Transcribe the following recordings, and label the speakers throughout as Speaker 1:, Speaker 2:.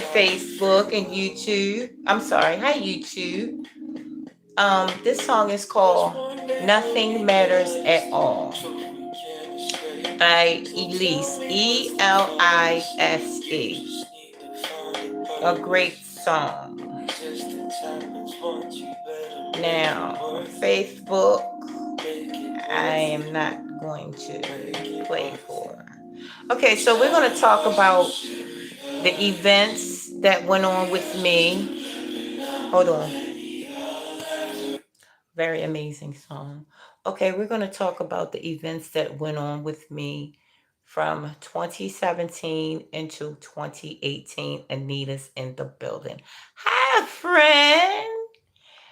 Speaker 1: Facebook and YouTube. I'm sorry. Hi, YouTube. This song is called Nothing Matters at All by Elise. Elise. A great song. Now, Facebook, I am not going to play for. Okay, so we're going to talk about the events that went on with me. Hold on. Very amazing song. Okay, we're going to talk about the events that went on with me from 2017 into 2018. Anita's in the building. Hi, friend.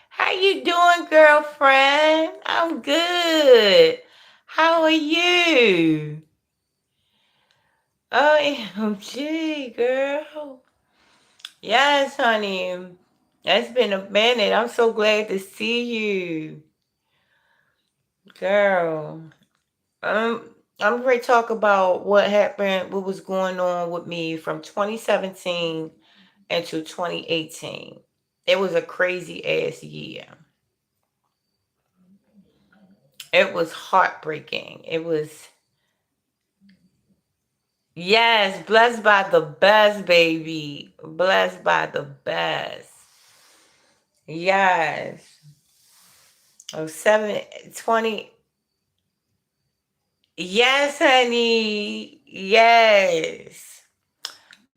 Speaker 1: How you doing, girlfriend? I'm good. How are you? OMG, girl. Yes, honey. It's been a minute. I'm so glad to see you. Girl. I'm ready to talk about what happened, what was going on with me from 2017 into 2018. It was a crazy ass year. It was heartbreaking. It was, yes, blessed by the best, baby. Blessed by the best. Yes. Oh, 20. Yes, honey. Yes.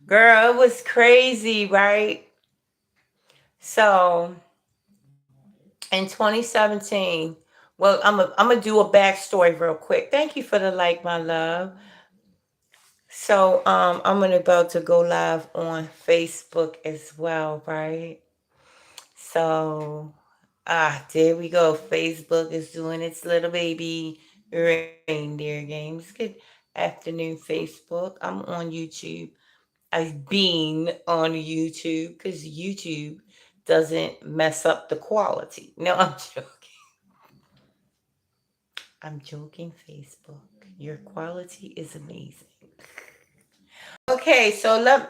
Speaker 1: Girl, it was crazy, right? So in 2017, well, I'm gonna do a backstory real quick. Thank you for the like, my love. So I'm gonna about to go live on Facebook as well, right? So there we go. Facebook is doing its little baby reindeer games. Good afternoon, Facebook. I'm on YouTube. I've been on YouTube because YouTube doesn't mess up the quality. No, I'm joking. I'm joking, Facebook. Your quality is amazing. Okay, so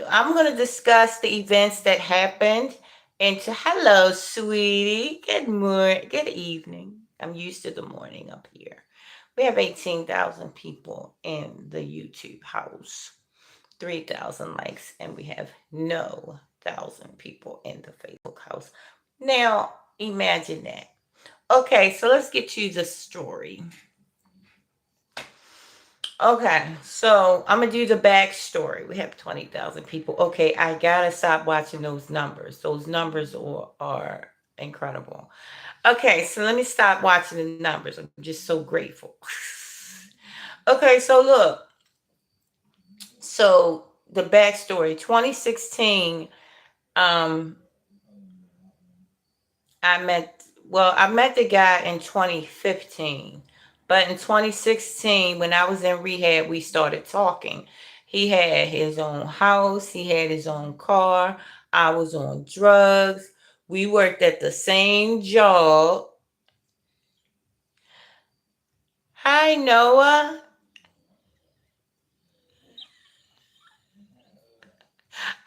Speaker 1: I'm going to discuss the events that happened. And hello, sweetie. Good morning. Good evening. I'm used to the morning up here. We have 18,000 people in the YouTube house, 3,000 likes, and we have no 1,000 people in the Facebook house. Now, imagine that. Okay, so let's get to the story. Okay, so I'm gonna do the backstory. We have 20,000 people. Okay, I gotta stop watching those numbers. Those numbers are incredible. Okay, so let me stop watching the numbers. I'm just so grateful. Okay, so look. So the backstory, 2016, um, I met the guy in 2015. But in 2016, when I was in rehab, we started talking. He had his own house, he had his own car. I was on drugs. We worked at the same job. Hi, Noah.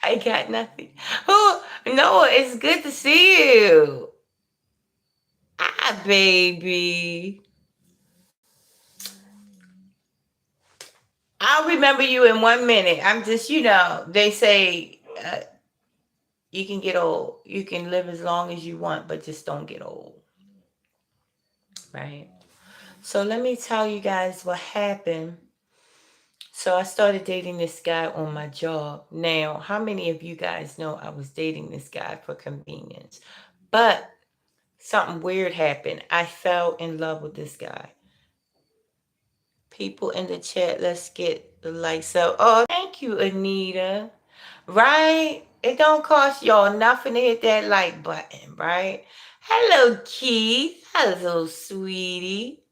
Speaker 1: I got nothing. Oh, Noah, it's good to see you. Ah, baby. I'll remember you in 1 minute. I'm just, they say you can get old. You can live as long as you want, but just don't get old. Right? So let me tell you guys what happened. So I started dating this guy on my job. Now, how many of you guys know I was dating this guy for convenience? But something weird happened. I fell in love with this guy. People in the chat, let's get the likes up. Oh, thank you, Anita. Right? It don't cost y'all nothing to hit that like button, right? Hello, Keith. Hello, sweetie.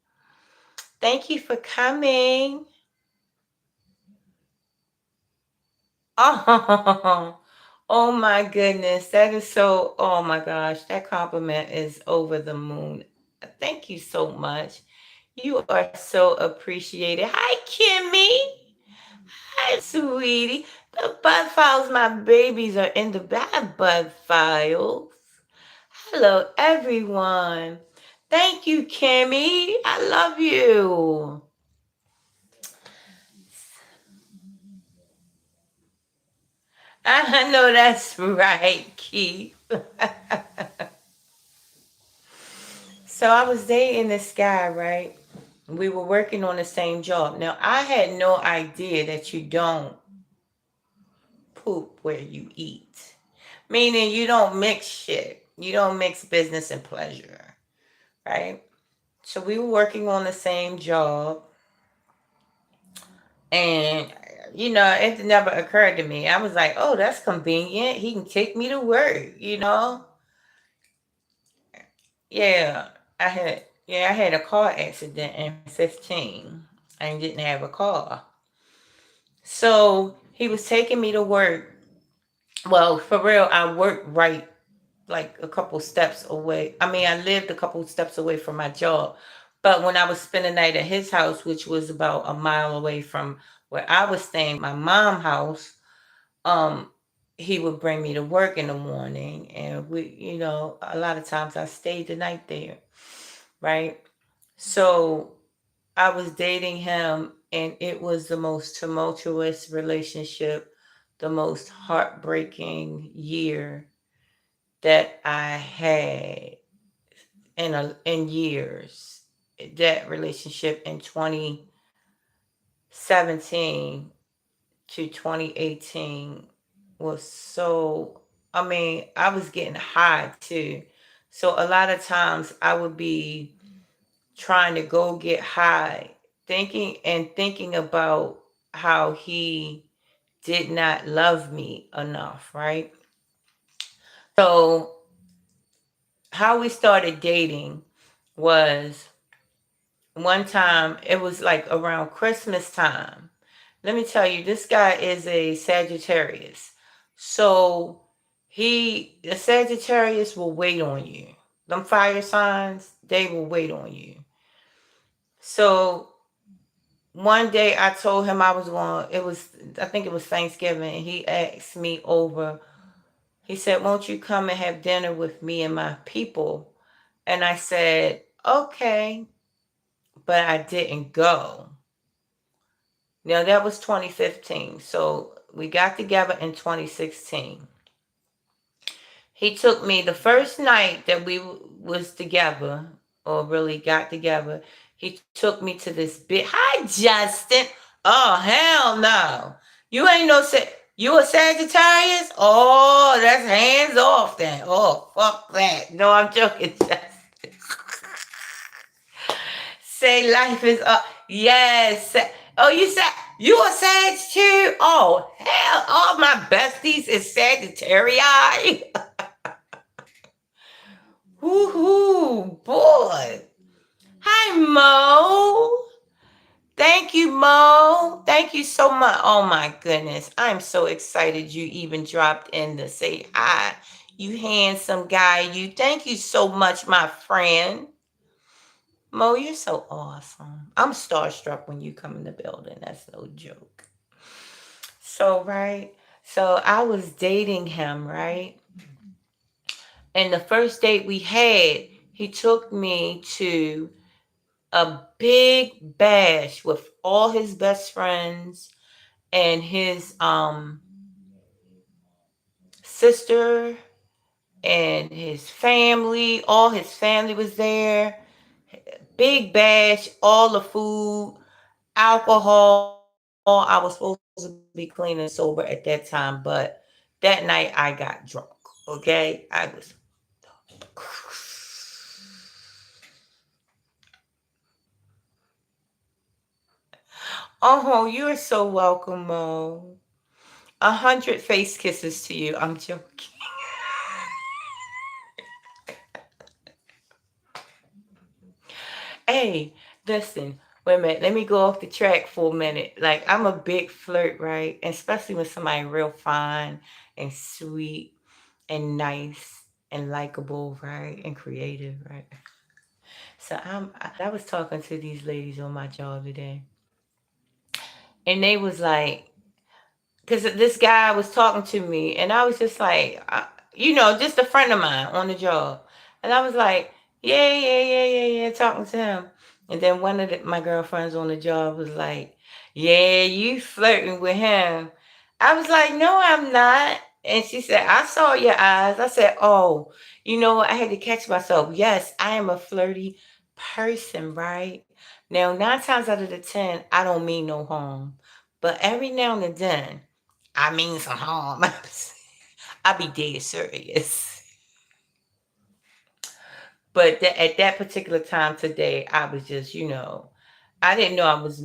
Speaker 1: Thank you for coming. Oh, oh my goodness. That is so, oh my gosh. That compliment is over the moon. Thank you so much. You are so appreciated. Hi, Kimmy. Hi, sweetie. The bud files, my babies are in the bad bud files. Hello, everyone. Thank you, Kimmy. I love you. I know that's right, Keith. So I was dating this guy, right? We were working on the same job. Now, I had no idea that you don't poop where you eat, meaning you don't mix shit. You don't mix business and pleasure, right? So we were working on the same job, and it never occurred to me. I was like, oh, that's convenient. He can take me to work, Yeah, I had a car accident in 15 and didn't have a car. So he was taking me to work. Well, for real, I worked right like a couple steps away. I mean, I lived a couple steps away from my job. But when I was spending the night at his house, which was about a mile away from where I was staying, my mom's house, um, he would bring me to work in the morning. And a lot of times I stayed the night there, right? So I was dating him, and it was the most tumultuous relationship, the most heartbreaking year that I had in years. That relationship in 2017 to 2018 was so. I mean, I was getting high too. So a lot of times I would be trying to go get high, thinking about how he did not love me enough, right? So how we started dating was one time, it was like around Christmas time. Let me tell you, this guy is a Sagittarius. So the Sagittarius will wait on you. Them fire signs, they will wait on you. So one day I told him I was going, I think it was Thanksgiving, and he asked me over. He said, won't you come and have dinner with me and my people? And I said, okay, but I didn't go. Now that was 2015. So we got together in 2016. He took me the first night that we was together, or really got together. He took me to this big. Hi, Justin. Oh hell no! You ain't no You a Sagittarius? Oh, that's hands off then. Oh fuck that. No, I'm joking. Say life is up. Yes. Oh, you said you a Sag too? Oh hell! All my besties is Sagittarius. Woohoo, boy. Hi, Mo. Thank you, Mo. Thank you so much. Oh my goodness. I'm so excited you even dropped in to say hi. You handsome guy. You. Thank you so much, my friend. Mo, you're so awesome. I'm starstruck when you come in the building. That's no joke. So, right. So I was dating him, right? And the first date we had, he took me to a big bash with all his best friends and his sister and his family. All his family was there. Big bash, all the food, alcohol. I was supposed to be clean and sober at that time, but that night I got drunk. Okay, I was. Oh, you're so welcome, Mo. 100 face kisses to you. I'm joking. Hey, listen, wait a minute. Let me go off the track for a minute. Like, I'm a big flirt, right? And especially when somebody real fine and sweet and nice and likable, right? And creative, right? So I was talking to these ladies on my job today, and they was like, because this guy was talking to me, and I was just like, just a friend of mine on the job, and I was like, yeah, yeah, yeah, yeah, yeah, talking to him, and then one of my girlfriends on the job was like, yeah, you flirting with him. I was like, no, I'm not. And she said, I saw your eyes. I said, oh, I had to catch myself. Yes, I am a flirty person, right? Now, 9 times out of the 10, I don't mean no harm. But every now and then, I mean some harm. I be dead serious. But at that particular time today, I was just, I didn't know I was,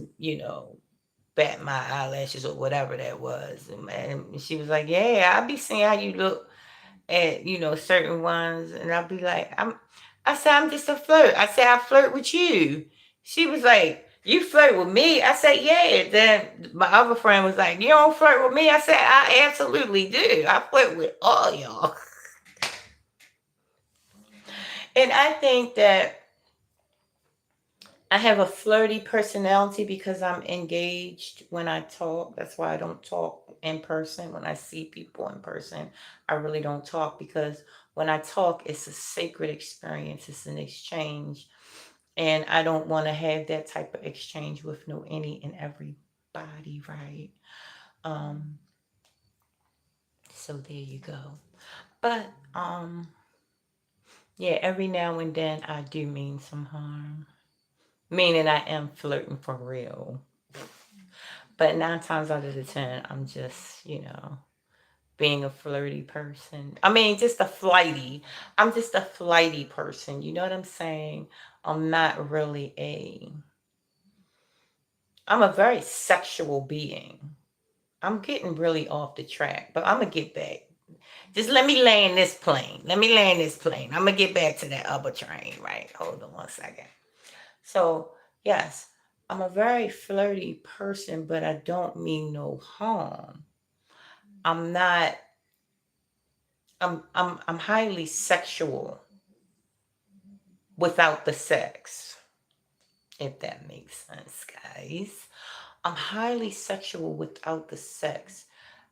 Speaker 1: bat my eyelashes or whatever that was. And she was like, yeah, I be seeing how you look at, certain ones. And I'll be like, I said, I'm just a flirt. I said, I flirt with you. She was like, you flirt with me? I said, yeah. Then my other friend was like, you don't flirt with me? I said, I absolutely do. I flirt with all y'all. And I think that I have a flirty personality because I'm engaged when I talk. That's why I don't talk in person. When I see people in person, I really don't talk because when I talk, it's a sacred experience, it's an exchange. And I don't want to have that type of exchange with no any and everybody, right? Um, so there you go. But yeah, every now and then I do mean some harm. Meaning I am flirting for real. But 9 times out of the 10, I'm just, being a flirty person. I mean, I'm just a flighty person. You know what I'm saying? I'm not really I'm a very sexual being. I'm getting really off the track, but I'm going to get back. Just let me land this plane. Let me land this plane. I'm going to get back to that other train, right? Hold on one second. So, yes, I'm a very flirty person, but I don't mean no harm. I'm not I'm highly sexual without the sex. If that makes sense, guys. I'm highly sexual without the sex.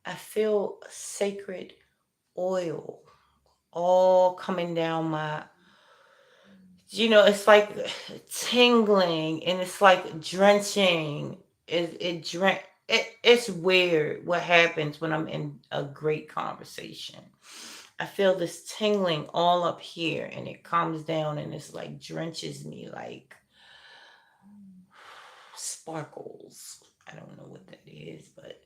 Speaker 1: I feel a sacred oil all coming down my it's like tingling and it's like drenching. It's weird what happens when I'm in a great conversation. I feel this tingling all up here and it comes down and it's like drenches me like sparkles. I don't know what that is, but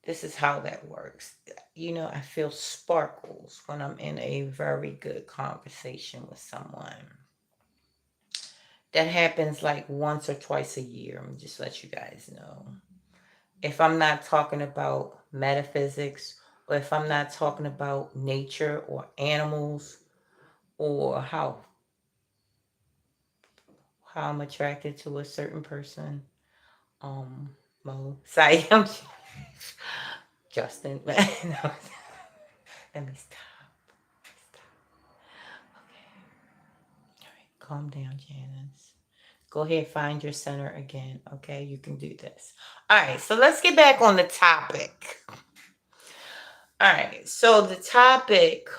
Speaker 1: this is how that works. I feel sparkles when I'm in a very good conversation with someone. That happens like once or twice a year. I'm just let you guys know. If I'm not talking about metaphysics, or if I'm not talking about nature or animals, or how I'm attracted to a certain person, Say I'm Justin. No. Let me stop. Okay. All right. Calm down, Janice. Go ahead, find your center again. Okay, you can do this. All right, so let's get back on the topic. All right, so the topic,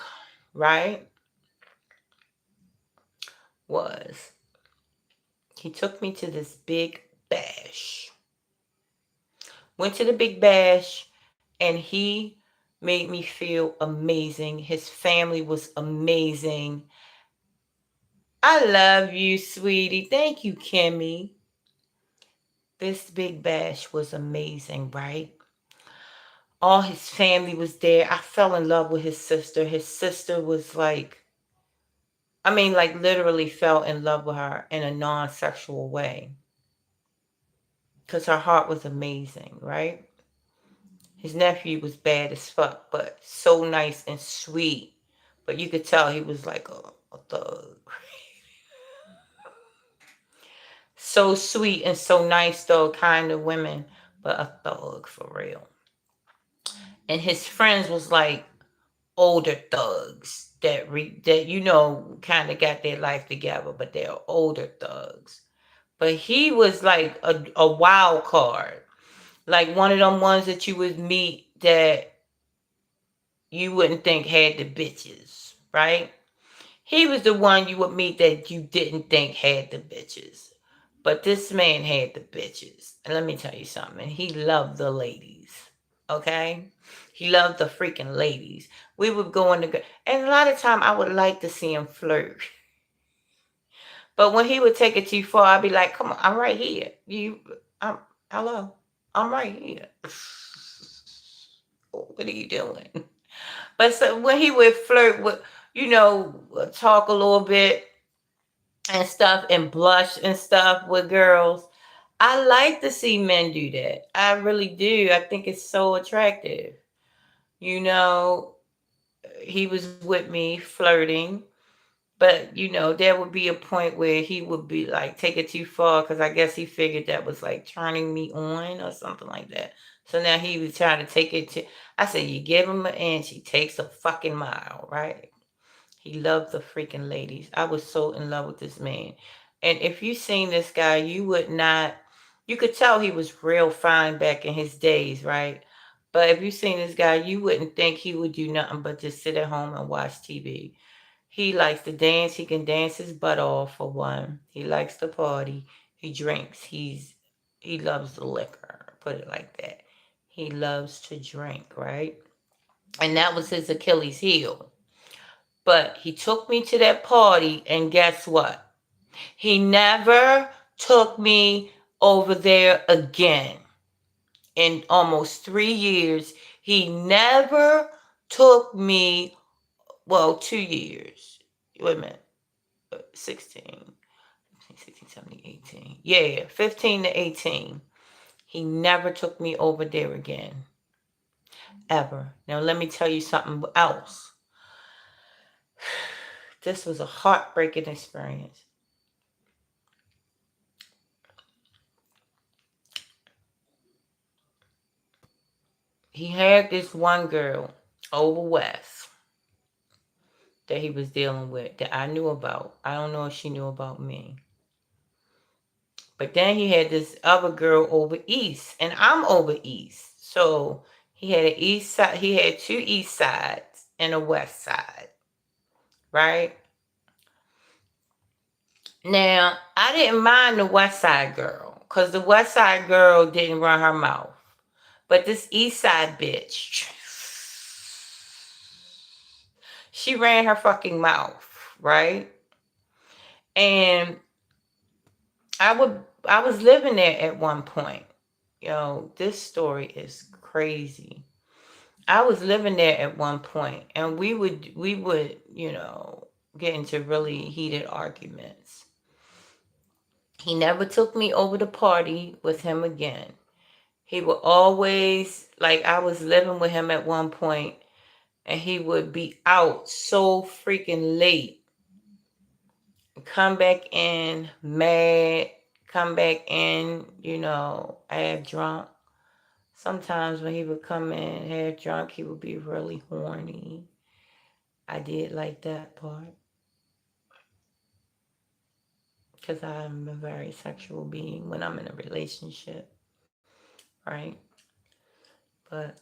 Speaker 1: right, was he took me to this big bash. Went to the big bash, and he made me feel amazing. His family was amazing. I love you, sweetie. Thank you, Kimmy. This big bash was amazing, right? All his family was there. I fell in love with his sister. His sister was like, I mean, like literally fell in love with her in a non sexual way because her heart was amazing, right? His nephew was bad as fuck, but so nice and sweet. But you could tell he was like a thug. So sweet and so nice, though, kind of women, but a thug for real. And his friends was like older thugs that kind of got their life together, but they're older thugs. But he was like a wild card. Like one of them ones that you would meet that you wouldn't think had the bitches, right? He was the one you would meet that you didn't think had the bitches. But this man had the bitches. And let me tell you something. He loved the ladies. Okay? He loved the freaking ladies. We would go in the... And a lot of time I would like to see him flirt. But when he would take it too far, I'd be like, come on, I'm right here. Hello? I'm right here. What are you doing? But so when he would flirt with, talk a little bit and stuff and blush and stuff with girls, I like to see men do that. I really do. I think it's so attractive. You know, he was with me flirting, but there would be a point where he would be like, take it too far because I guess he figured that was like turning me on or something like that. So now he was trying to take it to, I said, you give him an inch, he takes a fucking mile, right? He loved the freaking ladies. I was so in love with this man. And if you seen this guy, you would not, you could tell he was real fine back in his days, right? But if you seen this guy, you wouldn't think he would do nothing but just sit at home and watch TV. He likes to dance. He can dance his butt off for one. He likes to party. He drinks. He loves the liquor. Put it like that. He loves to drink, right? And that was his Achilles heel. But he took me to that party, and guess what? He never took me over there again. In almost 3 years, he never took me, well, 2 years. Wait a minute, 16, 16, 17, 18. Yeah, 15 to 18. He never took me over there again. Ever. Now, let me tell you something else. This was a heartbreaking experience. He had this one girl over west that he was dealing with that I knew about. I don't know if she knew about me. But then he had this other girl over east, and I'm over east. So he had an east side, he had two east sides and a west side, right? Now, I didn't mind the west side girl because the west side girl didn't run her mouth. But this east side bitch, she ran her fucking mouth, right? And I was living there at one point. This story is crazy. I was living there at one point, and we would get into really heated arguments. He never took me over to party with him again. He would always, like, I was living with him at one point, and he would be out so freaking late, come back in mad, come back in, half drunk. Sometimes when he would come in half drunk, he would be really horny. I did like that part because I'm a very sexual being when I'm in a relationship, right? But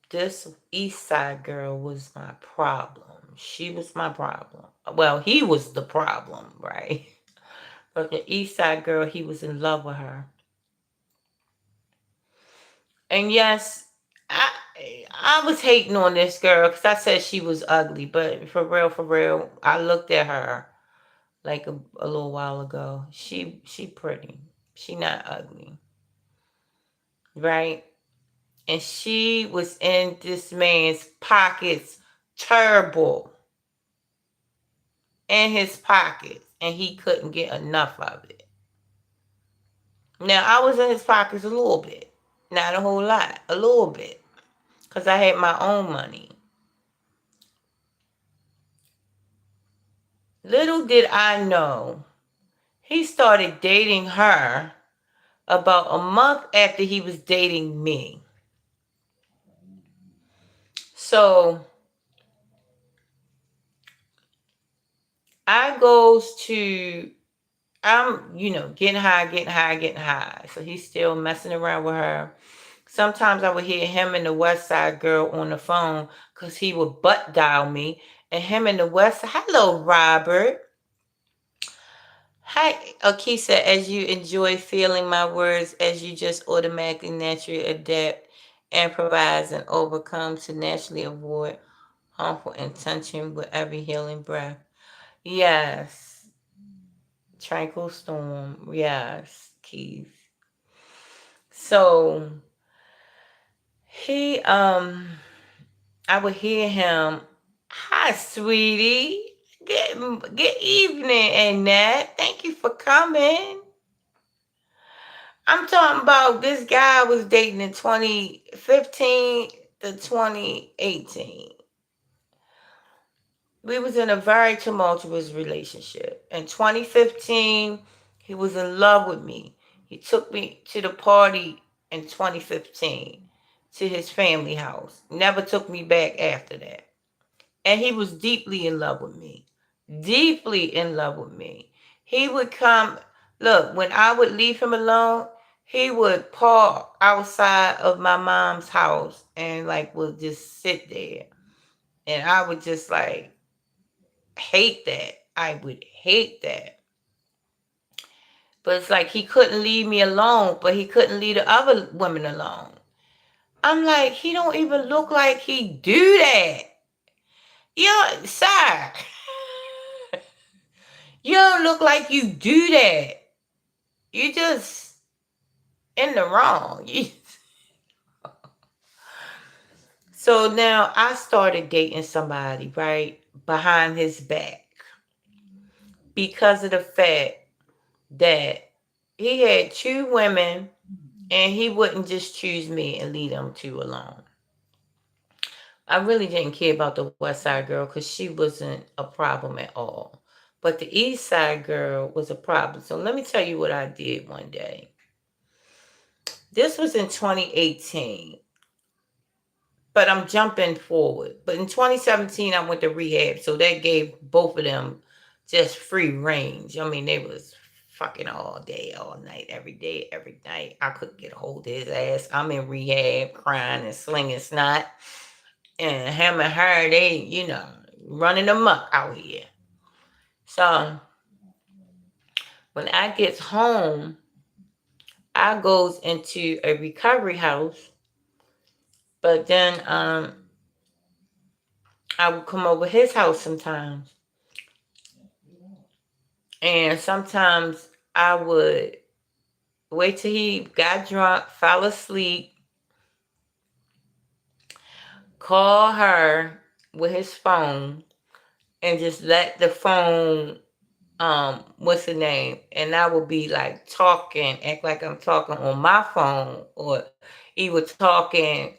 Speaker 1: this East Side girl was my problem. She was my problem. Well, he was the problem, right? But the East Side girl, he was in love with her. And yes, I was hating on this girl because I said she was ugly. But for real, I looked at her like a little while ago. She pretty. She not ugly, right? And she was in this man's pockets, terrible, in his pockets, and he couldn't get enough of it. Now I was in his pockets a little bit, not a whole lot, a little bit, because I had my own money. Little did I know, he started dating her about a month after he was dating me. So I goes to I'm, getting high, getting high, getting high. So he's still messing around with her. Sometimes I would hear him and the West Side Girl on the phone because he would butt dial me. And him and the West Side, hello, Robert. Hi, Akisa, as you enjoy feeling my words, as you just automatically naturally adapt, improvise, and overcome to naturally avoid harmful intention with every healing breath. Yes. Tranquil storm. Yes, Keith. So he I would hear him, hi sweetie. Good evening, Annette. Thank you for coming. I'm talking about this guy I was dating in 2015 to 2018. We was in a very tumultuous relationship. In 2015, he was in love with me. He took me to the party in 2015 to his family house. Never took me back after that. And he was deeply in love with me. Deeply in love with me. He would come, look, when I would leave him alone, he would park outside of my mom's house and like would just sit there. And I would just like hate that. I would hate that. But it's like he couldn't leave me alone, but he couldn't leave the other women alone. I'm like, he don't even look like he do that. Sir, you don't look like you do that. You just in the wrong. So now I started dating somebody, right, behind his back because of the fact that he had two women and he wouldn't just choose me and leave them two alone. I really didn't care about the West Side Girl because she wasn't a problem at all. But the East Side Girl was a problem. So let me tell you what I did one day. This was in 2018, but I'm jumping forward. But in 2017, I went to rehab, so that gave both of them just free range. I mean, they was fucking all day, all night, every day, every night. I couldn't get a hold of his ass. I'm in rehab, crying and slinging snot. And him and her, they, running amok out here. So when I gets home, I goes into a recovery house, but then I would come over his house sometimes. And sometimes I would wait till he got drunk, fell asleep, call her with his phone, and just let the phone, what's the name? And I would be like talking, act like I'm talking on my phone, or he was talking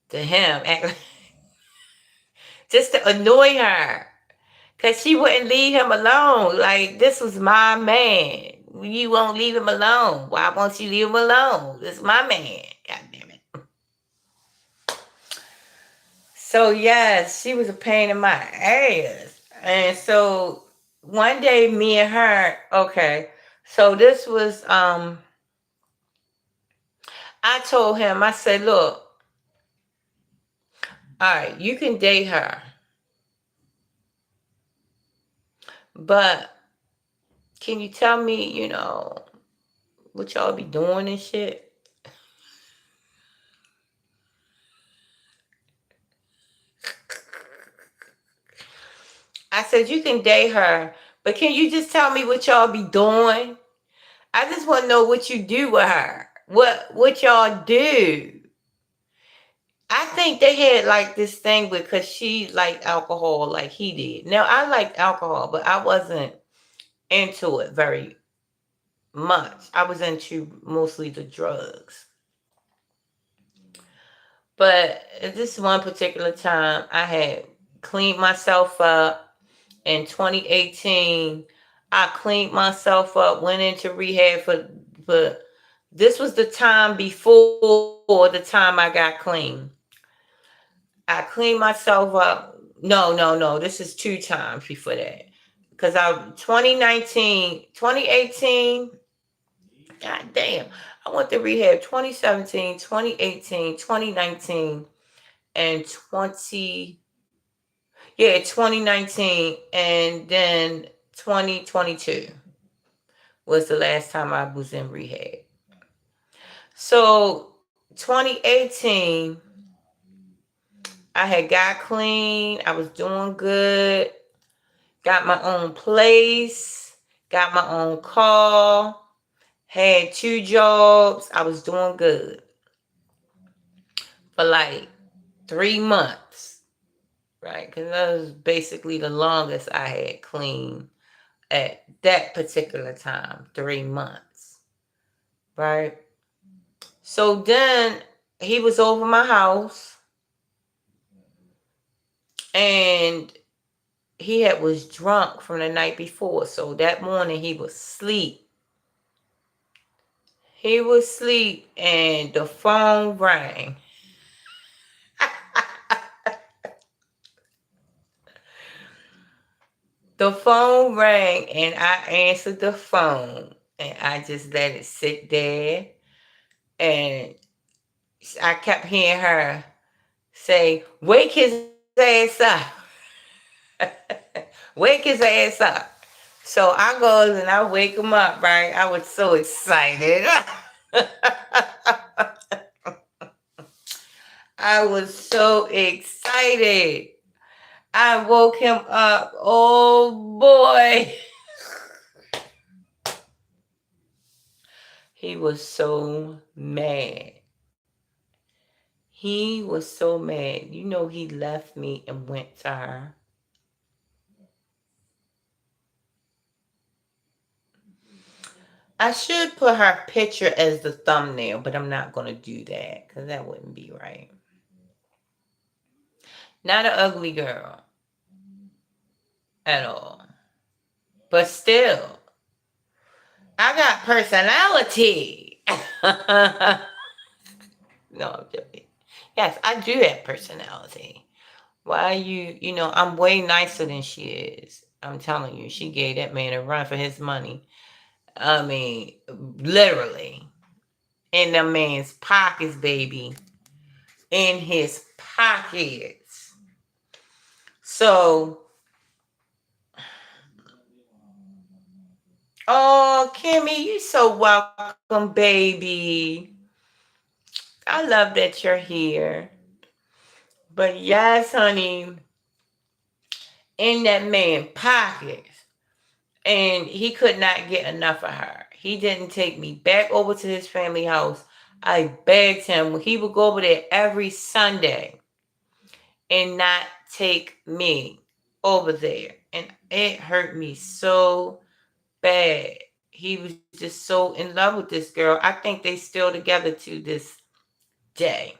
Speaker 1: to him, act like, just to annoy her. Cause she wouldn't leave him alone. Like, this was my man. You won't leave him alone. Why won't you leave him alone? This is my man. God damn it. So yes, she was a pain in my ass. And so one day me and her, okay. So this was I told him, I said, look, all right, you can date her. But can you tell me, what y'all be doing and shit? I said, you can date her, but can you just tell me what y'all be doing? I just want to know what you do with her. What y'all do? I think they had like this thing because she liked alcohol like he did. Now I liked alcohol, but I wasn't into it very much. I was into mostly the drugs. But this one particular time I had cleaned myself up in 2018. I cleaned myself up, went into rehab for this was the time before the time I got clean. I cleaned myself up. No. This is two times before that. because I 2019, 2018. God damn. I went to rehab 2017, 2018, 2019, and 2019, and then 2022 was the last time I was in rehab. So 2018, I had got clean. I was doing good. Got my own place. Got my own car. Had 2 jobs. I was doing good for like 3 months, right? Because that was basically the longest I had clean at that particular time, 3 months, right? So then he was over my house, and was drunk from the night before. So that morning he was asleep. He was asleep, and the phone rang. The phone rang, and I answered the phone, and I just let it sit there, and I kept hearing her say, "Wake his ass up." Wake his ass up. So I goes and I wake him up, right? I was so excited. I was so excited. I woke him up. Oh boy. He was so mad. He was so mad. You know, he left me and went to her. I should put her picture as the thumbnail, but I'm not going to do that because that wouldn't be right. Not an ugly girl at all. But still, I got personality. No, I'm joking. Yes, I do have personality. Why I'm way nicer than she is. I'm telling you, she gave that man a run for his money. I mean, literally. In the man's pockets, baby. In his pockets. So, oh, Kimmy, you so welcome, baby. I love that you're here. But yes, honey, in that man's pockets. And he could not get enough of her. He didn't take me back over to his family house. I begged him. He would go over there every Sunday and not take me over there. And it hurt me so bad. He was just so in love with this girl. I think they still together to this day.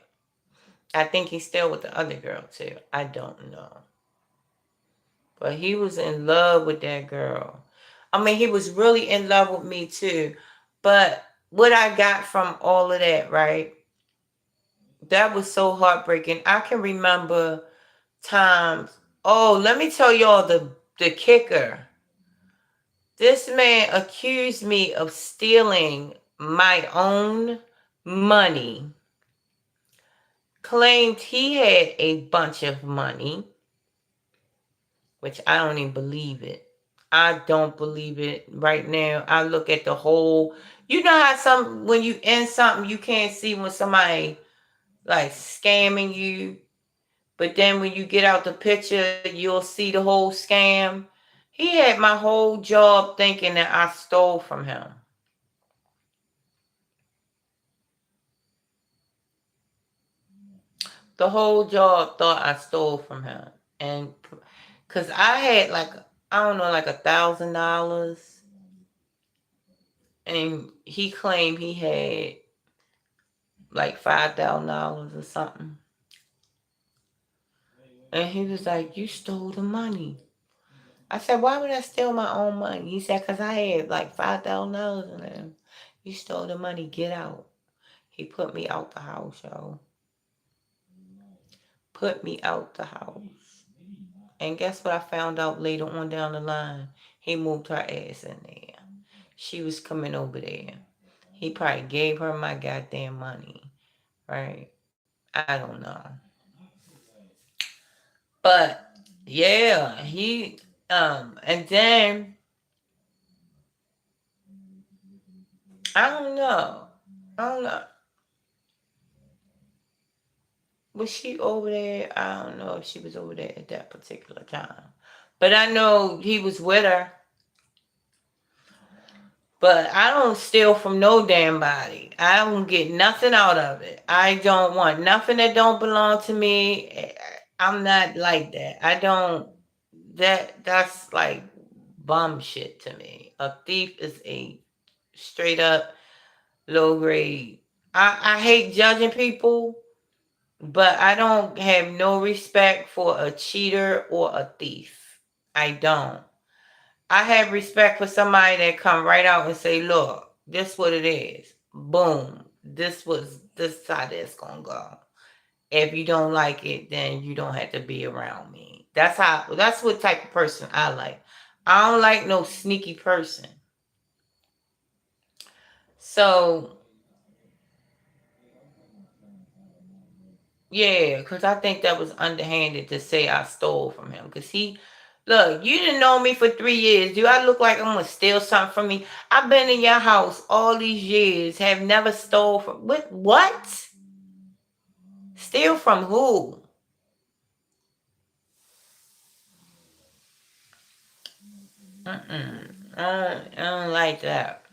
Speaker 1: I think he's still with the other girl too. I don't know. But he was in love with that girl. I mean, he was really in love with me too. But what I got from all of that, right? That was so heartbreaking. I can remember times. Oh, let me tell y'all the kicker. This man accused me of stealing my own money. Claimed he had a bunch of money, which I don't even believe it. I don't believe it right now. I look at the whole. You know how when you in something, you can't see when somebody like scamming you, but then when you get out the picture, you'll see the whole scam. He had my whole job thinking that I stole from him. The whole job thought I stole from him, and because I had like I don't know like $1,000, and he claimed he had like $5,000 or something. And he was like, "You stole the money." I said, "Why would I steal my own money?" He said, "Because I had like $5,000 in it." "You stole the money, get out." He put me out the house, yo. Put me out the house. And guess what I found out later on down the line? He moved her ass in there. She was coming over there. He probably gave her my goddamn money, right? I don't know. But yeah, and then I don't know. I don't know. Was she over there? I don't know if she was over there at that particular time. But I know he was with her. But I don't steal from no damn body. I don't get nothing out of it. I don't want nothing that don't belong to me. I'm not like that. I don't. That's like bum shit to me. A thief is a straight up low grade. I hate judging people, but I don't have no respect for a cheater or a thief. I don't. I have respect for somebody that come right out and say, look, this what it is. Boom. This how this gonna go. If you don't like it, then you don't have to be around me. That's what type of person I like. I don't like no sneaky person. So yeah, because I think that was underhanded to say I stole from him. Because look, you didn't know me for 3 years. Do I look like I'm going to steal something from me? I've been in your house all these years, have never stole from, what? Steal from who? I don't like that.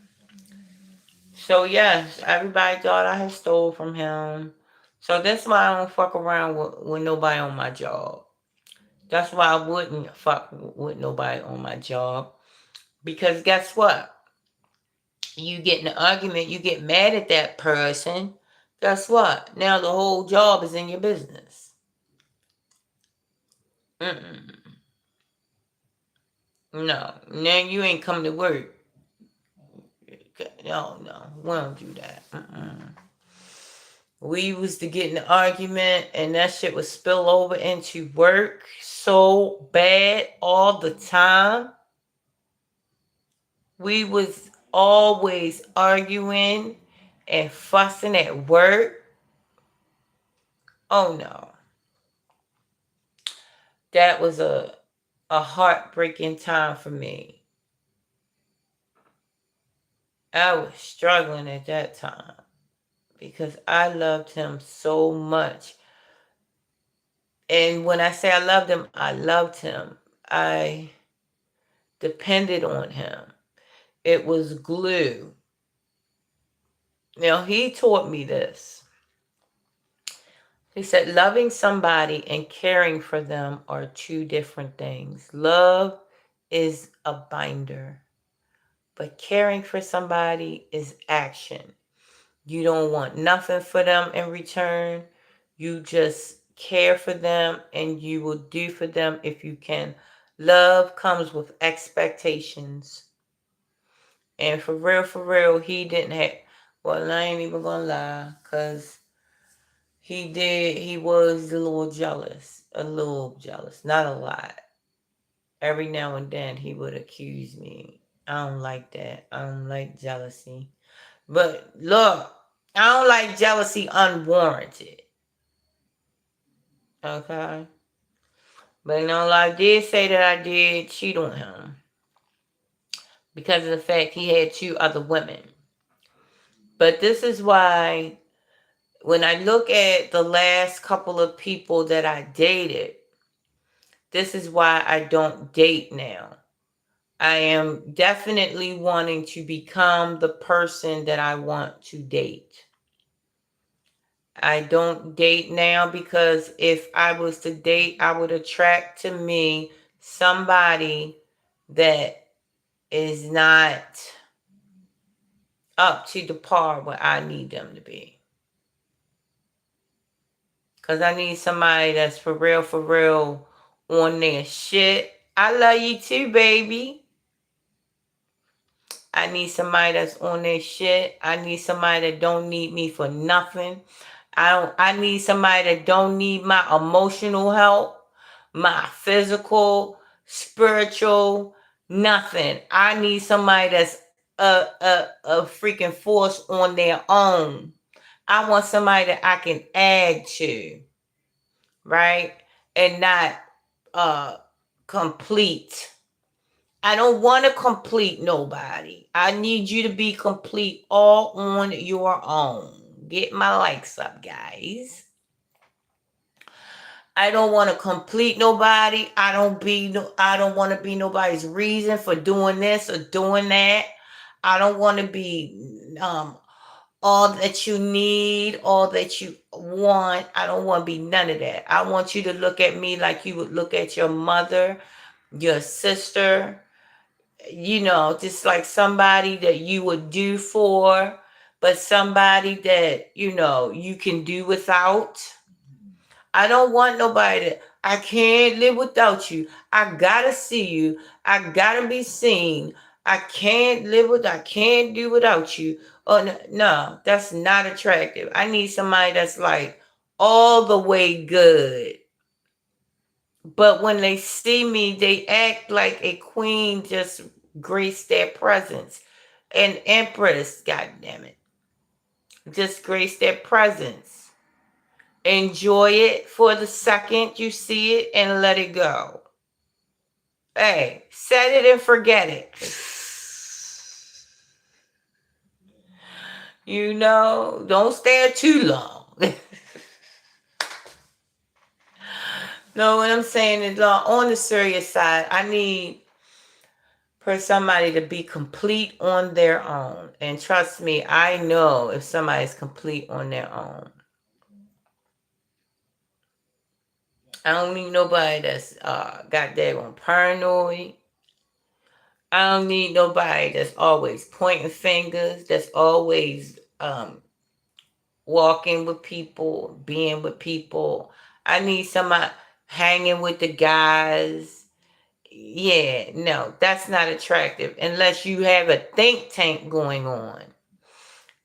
Speaker 1: So yes, everybody thought I had stole from him. So that's why I don't fuck around with nobody on my job. That's why I wouldn't fuck with nobody on my job. Because guess what? You get in an argument, you get mad at that person. Guess what? Now the whole job is in your business. No, now you ain't come to work. No, we don't do that. We was to get in an argument, and that shit would spill over into work so bad all the time. We was always arguing and fussing at work. Oh no. That was a heartbreaking time for me. I was struggling at that time because I loved him so much. And when I say I loved him, I loved him. I depended on him. It was glue. Now, he taught me this. He said, loving somebody and caring for them are two different things. Love is a binder, but caring for somebody is action. You don't want nothing for them in return. You just care for them and you will do for them if you can. Love comes with expectations. And for real, he didn't have, well, I ain't even gonna lie, because he was a little jealous, not a lot. Every now and then he would accuse me. I don't like that. I don't like jealousy. But look, I don't like jealousy unwarranted. Okay? But no, I did say that I did cheat on him because of the fact he had 2 other women. But this is why when I look at the last couple of people that I dated, this is why I don't date now. I am definitely wanting to become the person that I want to date. I don't date now because if I was to date, I would attract to me somebody that is not up to the par where I need them to be. Because I need somebody that's for real on their shit. I love you too, baby. I need somebody that's on their shit. I need somebody that don't need me for nothing. I need somebody that don't need my emotional help, my physical, spiritual, Nothing. I need somebody that's a freaking force on their own. I want somebody that I can add to, right? And not uh complete. I don't want to complete nobody. I need you to be complete all on your own. Get my likes up, guys. I don't want to complete nobody. I don't want to be nobody's reason for doing this or doing that. I don't want to be all that you need, all that you want. I don't want to be none of that. I want you to look at me like you would look at your mother, your sister, just like somebody that you would do for, but somebody that, you can do without. I don't want nobody that I can't live without you. I gotta see you. I gotta be seen. I can't do without you. Oh no, no, that's not attractive. I need somebody that's like all the way good. But when they see me, they act like a queen just graced their presence. An empress, god damn it. Just grace their presence. Enjoy it for the second you see it and let it go. Hey, set it and forget it. Don't stare too long. No, what I'm saying is on the serious side, I need for somebody to be complete on their own. And trust me, I know if somebody's complete on their own. I don't need nobody that's got that on paranoid. I don't need nobody that's always pointing fingers, that's always walking with people, being with people. I need somebody hanging with the guys. Yeah, no, that's not attractive unless you have a think tank going on.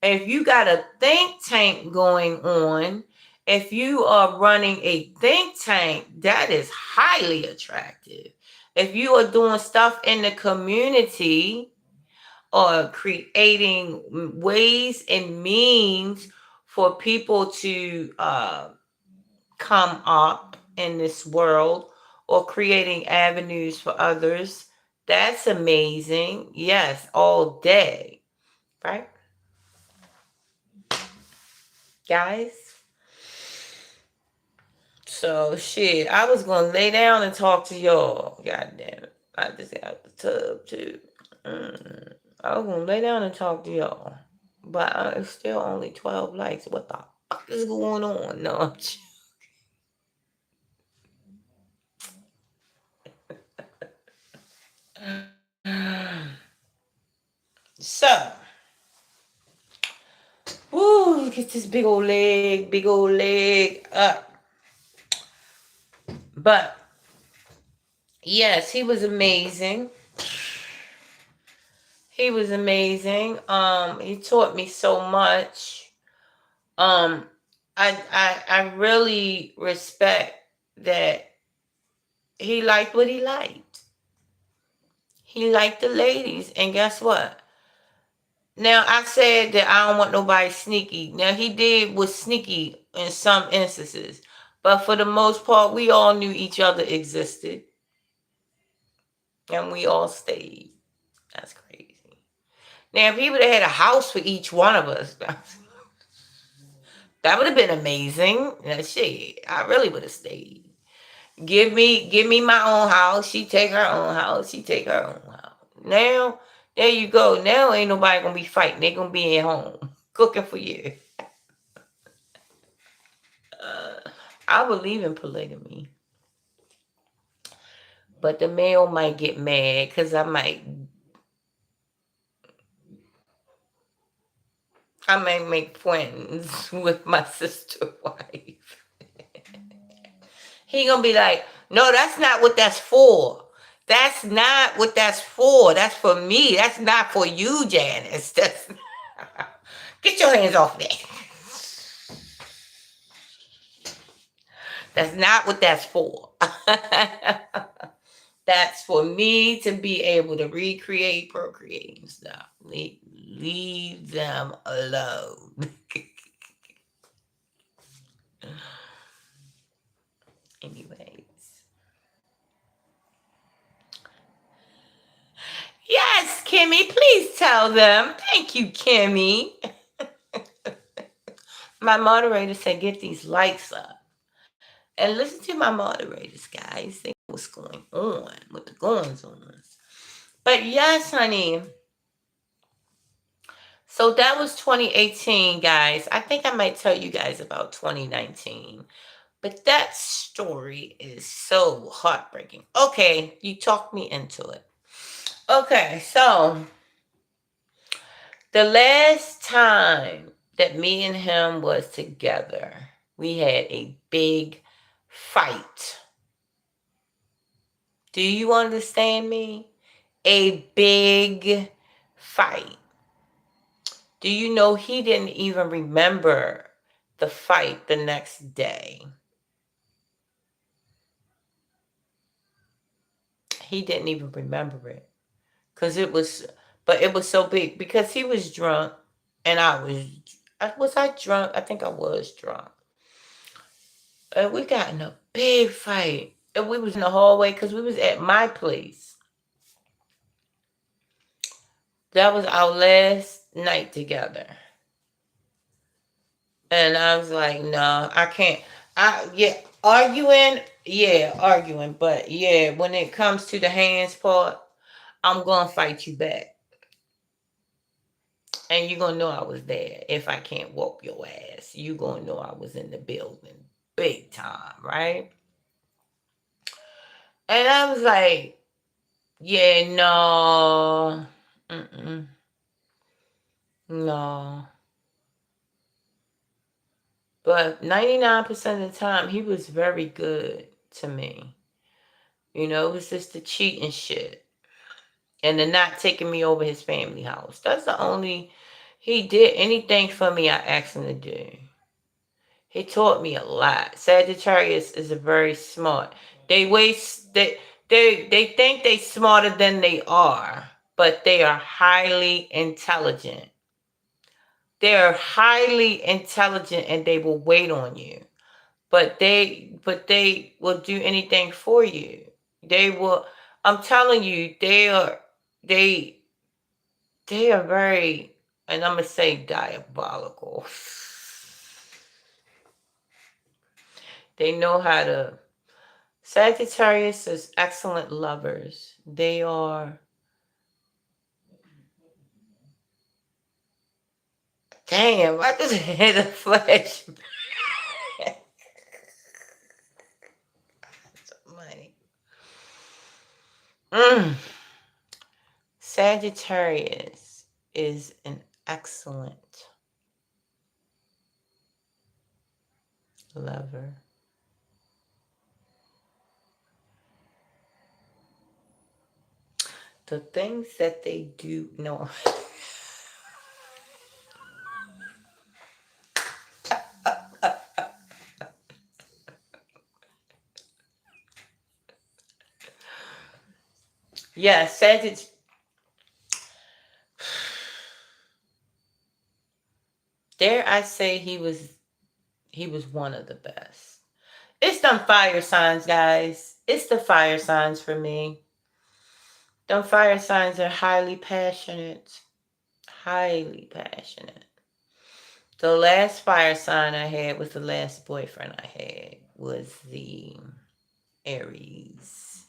Speaker 1: If you got a think tank going on, if you are running a think tank, that is highly attractive. If you are doing stuff in the community or creating ways and means for people to come up in this world or creating avenues for others, that's amazing. Yes, all day, right? Guys? So shit, I was gonna lay down and talk to y'all. God damn it. I just got out the tub too. I was gonna lay down and talk to y'all. But it's still only 12 likes. What the fuck is going on? No, so, woo, look at this big old leg up. But yes, he was amazing. He was amazing. He taught me so much. Um, I really respect that he liked what he liked. He liked the ladies, and guess what? Now I said that I don't want nobody sneaky. Now he did was sneaky in some instances, but for the most part, we all knew each other existed, and we all stayed. That's crazy. Now if he would have had a house for each one of us, that would have been amazing. Now, shit, I really would have stayed. Give me my own house. She take her own house. She take her own house. Now, there you go. Now ain't nobody gonna be fighting. They gonna be at home cooking for you. I believe in polygamy, but the male might get mad because I might make friends with my sister wife. He gonna be like, no, that's not what that's for. That's not what that's for. That's for me. That's not for you, Janice. That's get your hands off me. That's not what that's for. That's for me to be able to recreate, procreate and stuff. Leave them alone. Anyways. Yes, Kimmy, please tell them. Thank you, Kimmy. My moderator said get these likes up. And listen to my moderators, guys. They know what's going on, what the goings on. But yes, honey. So that was 2018, guys. I think I might tell you guys about 2019. But that story is so heartbreaking. Okay, you talked me into it. Okay, so the last time that me and him was together, we had a big fight. Do you understand me? A big fight. Do you know he didn't even remember the fight the next day? He didn't even remember it. Cause it was, but it was so big because he was drunk and was I drunk? I think I was drunk. And we got in a big fight. And we was in the hallway because we was at my place. That was our last night together. And I was like, no, I can't. Arguing. But yeah, when it comes to the hands part, I'm gonna fight you back. And you're gonna know I was there. If I can't whoop your ass, you gonna know I was in the building big time, right? And I was like, yeah, no. No. But 99% of the time, he was very good to me. You know, it was just the cheating shit. And the not taking me over his family house. That's the only, he did anything for me I asked him to do. He taught me a lot. Sagittarius is a very smart. They think they smarter than they are, but they are highly intelligent. They are highly intelligent and they will wait on you. But they will do anything for you. They will, I'm telling you, they they are very, and I'm gonna say diabolical. They know how to. Sagittarius is excellent lovers. They are. Damn, I just hit a flash. Money. Sagittarius is an excellent lover. The things that they do, no. Yeah, Sagittarius. Dare I say he was one of the best. It's them fire signs, guys. It's the fire signs for me. Them fire signs are highly passionate. Highly passionate. The last fire sign I had was the last boyfriend I had was the Aries,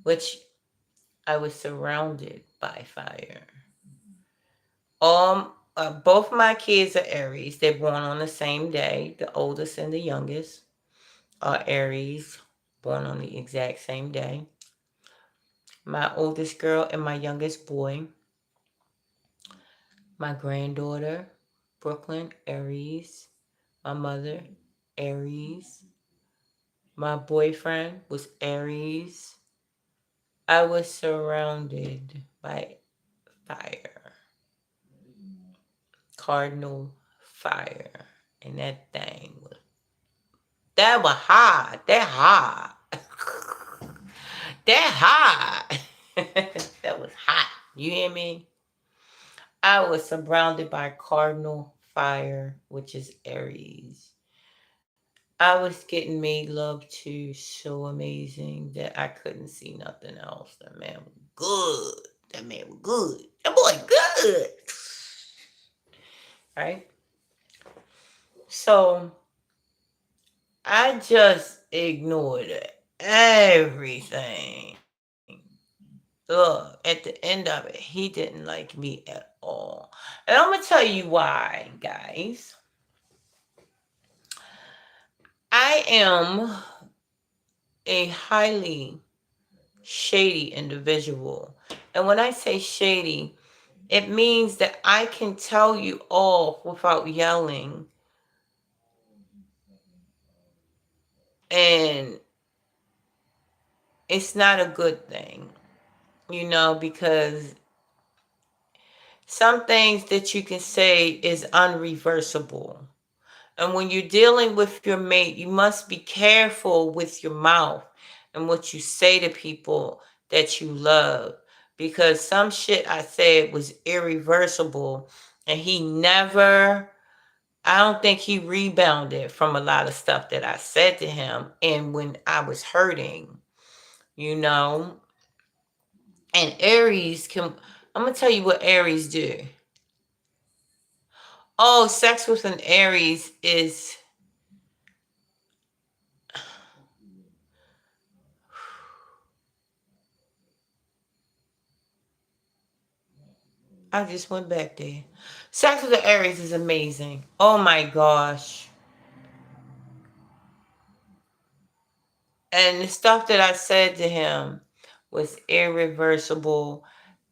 Speaker 1: which I was surrounded by fire. Both my kids are Aries. They're born on the same day. The oldest and the youngest are Aries, born on the exact same day. My oldest girl and my youngest boy. My granddaughter, Brooklyn, Aries. My mother, Aries. My boyfriend was Aries. I was surrounded by fire. Cardinal fire. And that was hot. That hot. That hot. That was hot. You hear me? I was surrounded by cardinal fire, which is Aries. I was getting made love to so amazing that I couldn't see nothing else. That man was good. That man was good. That boy good. Right? So I just ignored everything. Look, at the end of it, he didn't like me at all. And I'm going to tell you why, guys. I am a highly shady individual. And when I say shady, it means that I can tell you off without yelling. And it's not a good thing, because some things that you can say is unreversible. And when you're dealing with your mate, you must be careful with your mouth and what you say to people that you love. Because some shit I said was irreversible, and I don't think he rebounded from a lot of stuff that I said to him. And when I was hurting, you know, and I'm going to tell you what Aries do. Oh, sex with an Aries is, I just went back there. Sex with an Aries is amazing. Oh my gosh. And the stuff that I said to him was irreversible.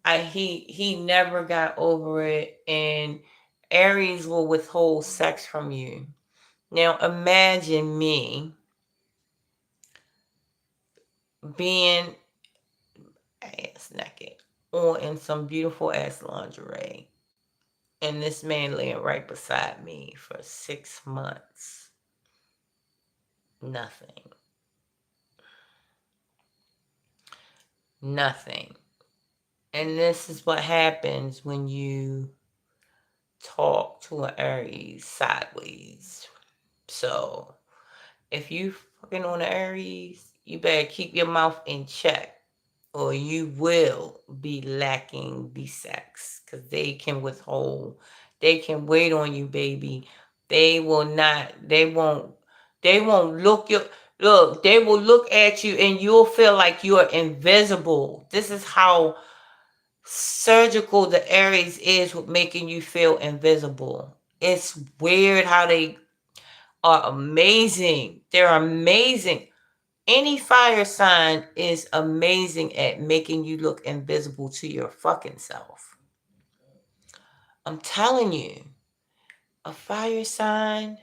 Speaker 1: He never got over it, and Aries will withhold sex from you. Now imagine me being ass naked or in some beautiful ass lingerie, and this man laying right beside me for 6 months. Nothing. Nothing. And this is what happens when you talk to an Aries sideways. So if you fucking on an Aries, you better keep your mouth in check, or you will be lacking the sex, because they can withhold. They can wait on you, baby. They will not. They won't look. They will look at you, and you'll feel like you're invisible. This is how surgical the Aries is with making you feel invisible. It's weird how they are amazing. They're amazing. Any fire sign is amazing at making you look invisible to your fucking self. I'm telling you, a fire sign.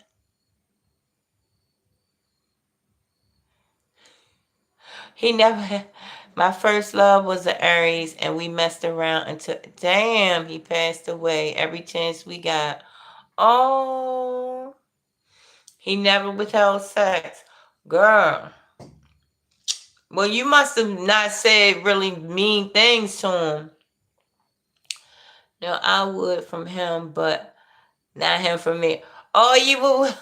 Speaker 1: He never. My first love was an Aries, and we messed around until, damn, he passed away. Every chance we got. Oh, he never withheld sex. Girl. Well, you must have not said really mean things to him. No, I would from him, but not him from me. Oh, you would.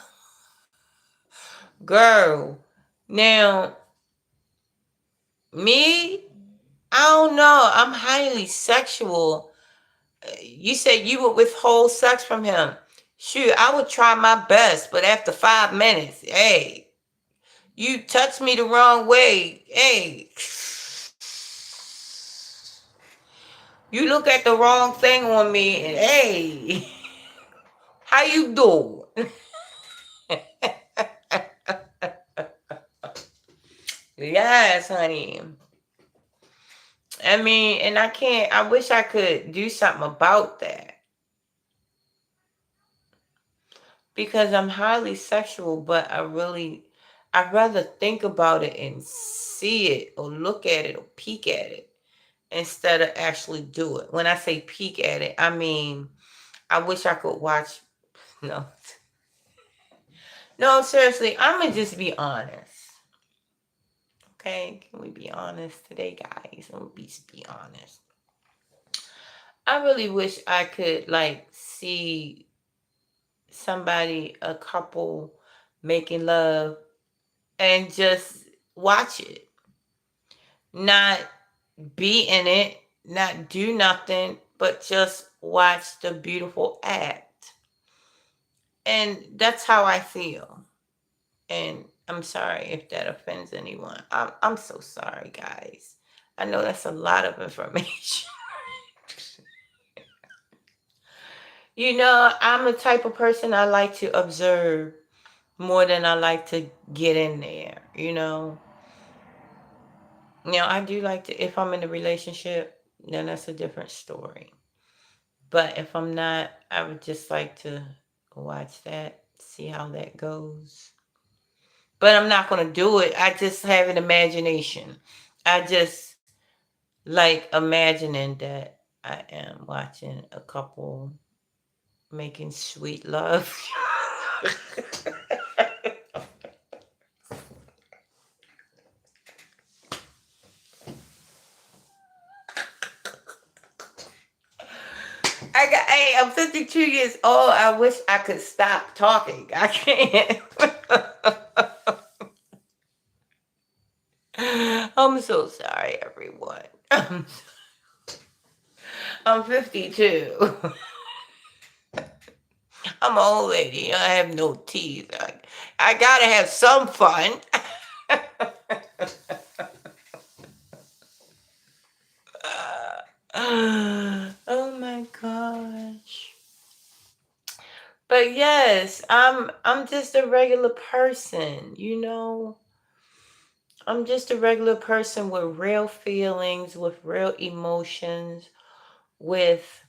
Speaker 1: Girl. Now, me, I don't know. I'm highly sexual. You said you would withhold sex from him. Shoot, I would try my best, but after 5 minutes, hey, you touch me the wrong way, hey, you look at the wrong thing on me, and hey, how you doing? Yes, honey. I mean, and I wish I could do something about that, because I'm highly sexual, but I'd rather think about it and see it or look at it or peek at it instead of actually do it. When I say peek at it, I mean, I wish I could watch. No, no, seriously, I'm going to just be honest. Okay, can we be honest today, guys? Let's be honest. I really wish I could like see somebody, a couple making love and just watch it. Not be in it, not do nothing, but just watch the beautiful act. And that's how I feel. And I'm sorry if that offends anyone. I'm so sorry, guys. I know that's a lot of information. I'm the type of person I like to observe more than I like to get in there. I do like to, if I'm in a relationship, then that's a different story. But if I'm not, I would just like to watch that, see how that goes. But I'm not going to do it. I just have an imagination. I just like imagining that I am watching a couple making sweet love. Hey, I'm 52 years old. I wish I could stop talking. I can't. I'm so sorry, everyone. I'm 52. I'm an old lady. I have no teeth. I gotta have some fun. Oh my gosh. But yes, I'm just a regular person. I'm just a regular person with real feelings, with real emotions, with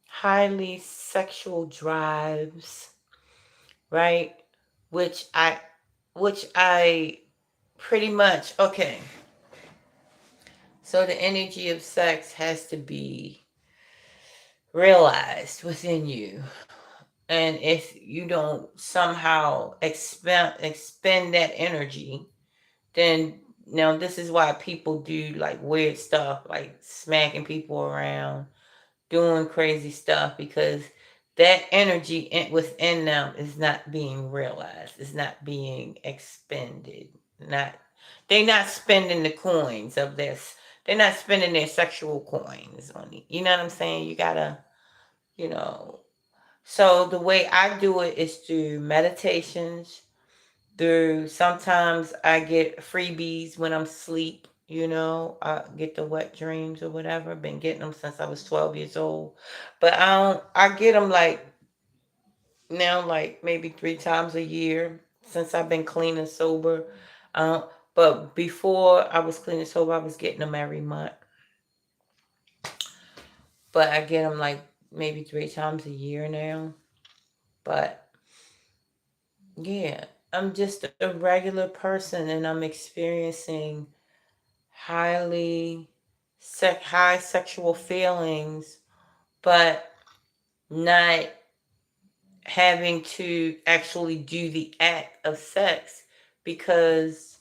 Speaker 1: highly sexual drives, right? Which I which I pretty much, okay. So the energy of sex has to be realized within you. And if you don't somehow expend that energy, then now this is why people do like weird stuff, like smacking people around, doing crazy stuff, because that energy within them is not being realized. It's not being expended. Not They're not spending the coins of this. They're not spending their sexual coins on it. You know what I'm saying? You gotta, you know. So the way I do it is through meditations, through sometimes I get freebies when I'm asleep. I get the wet dreams or whatever. Been getting them since I was 12 years old. But I get them like now, like maybe 3 times a year since I've been clean and sober. But before I was clean and sober, I was getting them every month. But I get them like maybe 3 times a year now. But yeah, I'm just a regular person and I'm experiencing highly high sexual feelings, but not having to actually do the act of sex because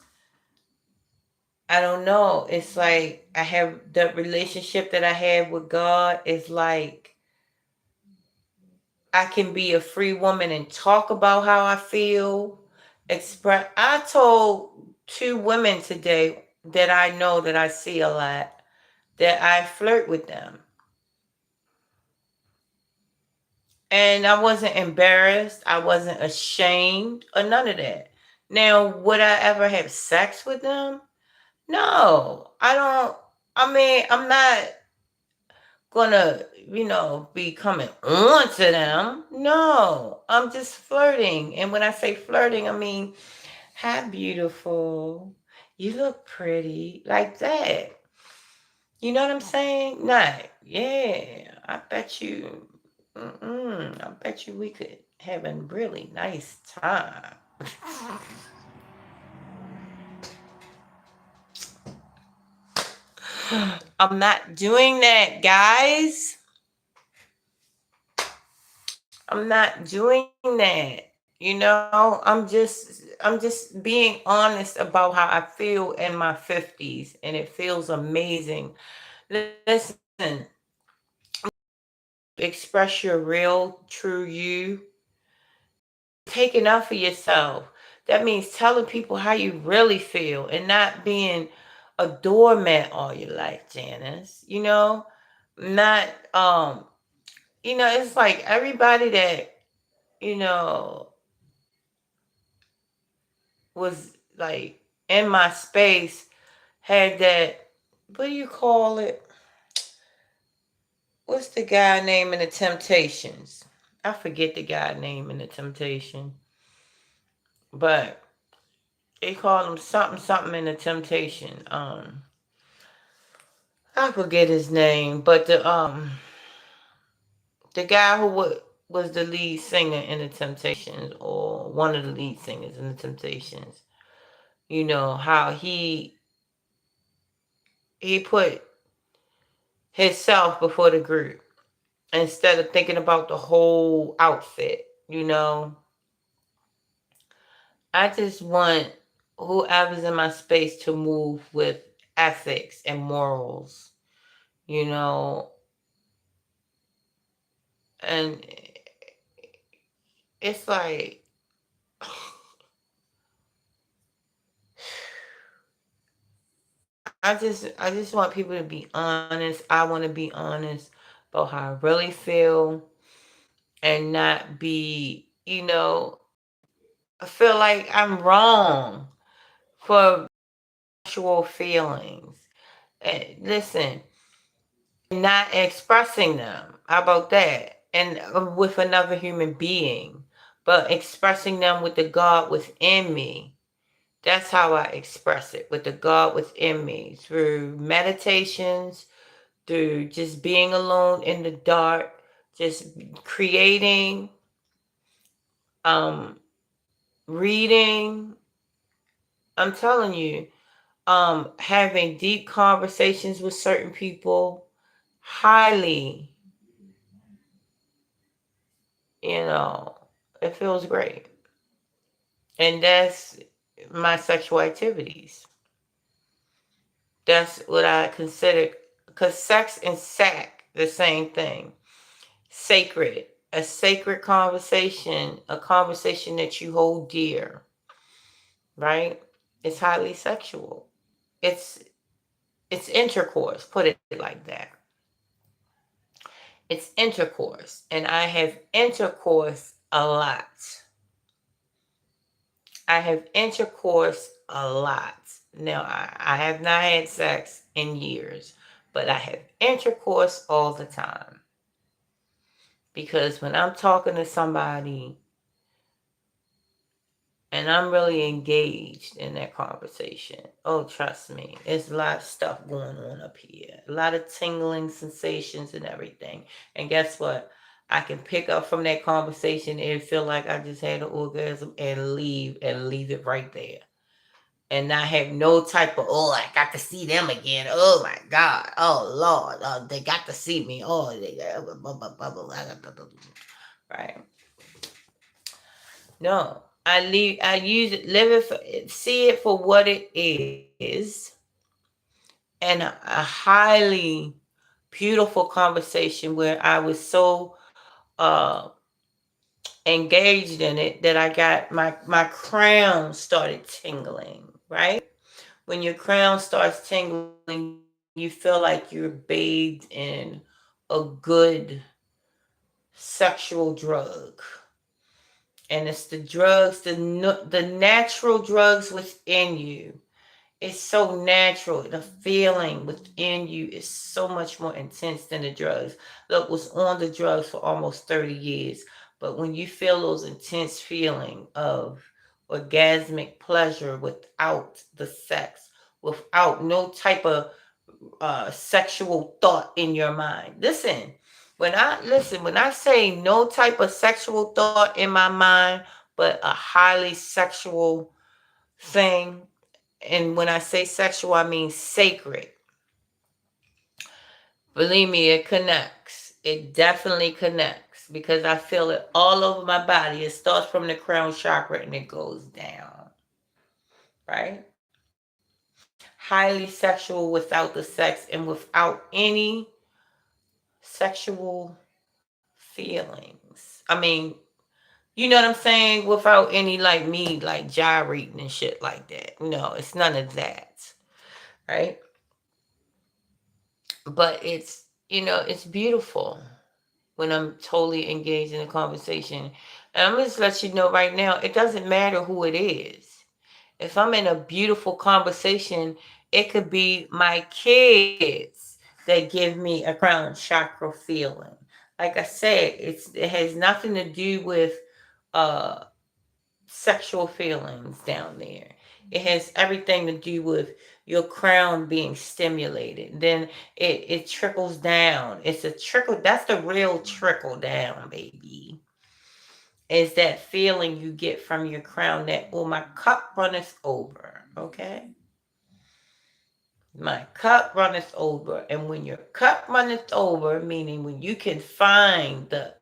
Speaker 1: I don't know. It's like I have the relationship that I have with God is like I can be a free woman and talk about how I feel. Express. I told 2 women today that I know that I see a lot that I flirt with them. And I wasn't embarrassed. I wasn't ashamed or none of that. Now, would I ever have sex with them? No, I don't. I mean, I'm not gonna, be coming on to them. No, I'm just flirting. And when I say flirting, I mean, hi, beautiful. You look pretty. Like that. You know what I'm saying? Not, yeah. I bet you we could have a really nice time. I'm not doing that, guys. I'm not doing that. I'm just being honest about how I feel in my 50s, and it feels amazing. Listen, express your real, true you, taking up for yourself. That means telling people how you really feel and not being a doormat all your life, Janice. Not it's like everybody that, you know, was like in my space had that, what do you call it? What's the guy name in the Temptations? I forget the guy name in the Temptation, but they call him something something in the Temptation. I forget his name, but the guy who was the lead singer in the Temptations, or one of the lead singers in the Temptations. How he put himself before the group instead of thinking about the whole outfit. I just want whoever's in my space to move with ethics and morals, you know, and it's like, I just want people to be honest. I want to be honest about how I really feel, and not be, I feel like I'm wrong for actual feelings. Listen, not expressing them. How about that? And with another human being, but expressing them with the God within me. That's how I express it, with the God within me, through meditations, through just being alone in the dark, just creating, um, reading. I'm telling you, having deep conversations with certain people, highly, you know, it feels great. And that's my sexual activities. That's what I consider, because sex and sack, the same thing. Sacred, a sacred conversation, a conversation that you hold dear, right? It's highly sexual. It's it's intercourse, put it like that. It's intercourse, and I have intercourse a lot. I have intercourse a lot. Now, I have not had sex in years, but I have intercourse all the time. Because when I'm talking to somebody and I'm really engaged in that conversation, oh, trust me, there's a lot of stuff going on up here. A lot of tingling sensations and everything. And guess what? I can pick up from that conversation and feel like I just had an orgasm and leave it right there. And not have no type of, oh, I got to see them again. Oh my God. Oh Lord. Oh, they got to see me. Oh, right. No. I use it, live it for, see it for what it is, and a highly beautiful conversation where I was so uh engaged in it that I got my crown started tingling, right? When your crown starts tingling, you feel like you're bathed in a good sexual drug. And it's the drugs, the natural drugs within you. It's so natural. The feeling within you is so much more intense than the drugs. Look, was on the drugs for almost 30 years. But when you feel those intense feeling of orgasmic pleasure without the sex, without no type of sexual thought in your mind. When I say no type of sexual thought in my mind, but a highly sexual thing, and when I say sexual, I mean sacred. Believe me, it connects. It definitely connects. because I feel it all over my body. It starts from the crown chakra and it goes down, right? Highly sexual without the sex and without any sexual feelings. I mean, you know what I'm saying? Without any like me like gyrating and shit like that. No, it's none of that, right? But it's, it's beautiful when I'm totally engaged in a conversation. And I'm gonna just let you know right now, it doesn't matter who it is. If I'm in a beautiful conversation, it could be my kids that give me a crown chakra feeling. Like I said, it has nothing to do with uh sexual feelings down there. It has everything to do with your crown being stimulated. Then it trickles down. It's a trickle. That's the real trickle down, baby. Is that feeling you get from your crown that, oh, my cup runneth over. Okay? My cup runneth over. And when your cup runneth over, meaning when you can find the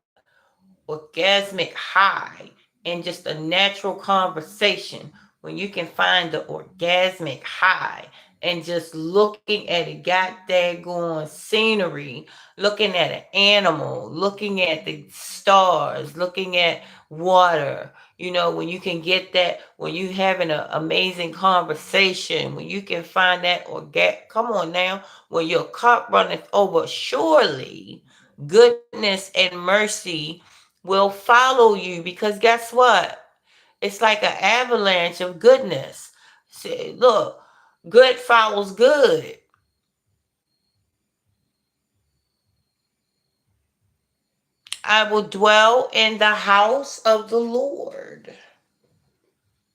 Speaker 1: orgasmic high in just a natural conversation, when you can find the orgasmic high and just looking at a goddamn scenery, looking at an animal, looking at the stars, looking at water, when you can get that, when you having an amazing conversation, when you can find that come on now, when your cup runneth over, surely goodness and mercy will follow you, because guess what? It's like an avalanche of goodness. See, look, good follows good. I will dwell in the house of the Lord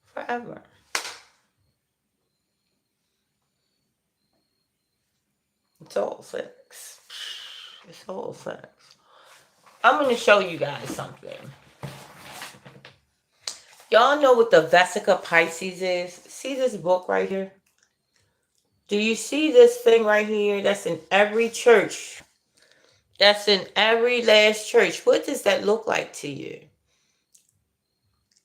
Speaker 1: forever. It's all sex. It's all sex. I'm going to show you guys something. Y'all know what the Vesica Pisces is? See this book right here? Do you see this thing right here? That's in every church. That's in every last church. What does that look like to you?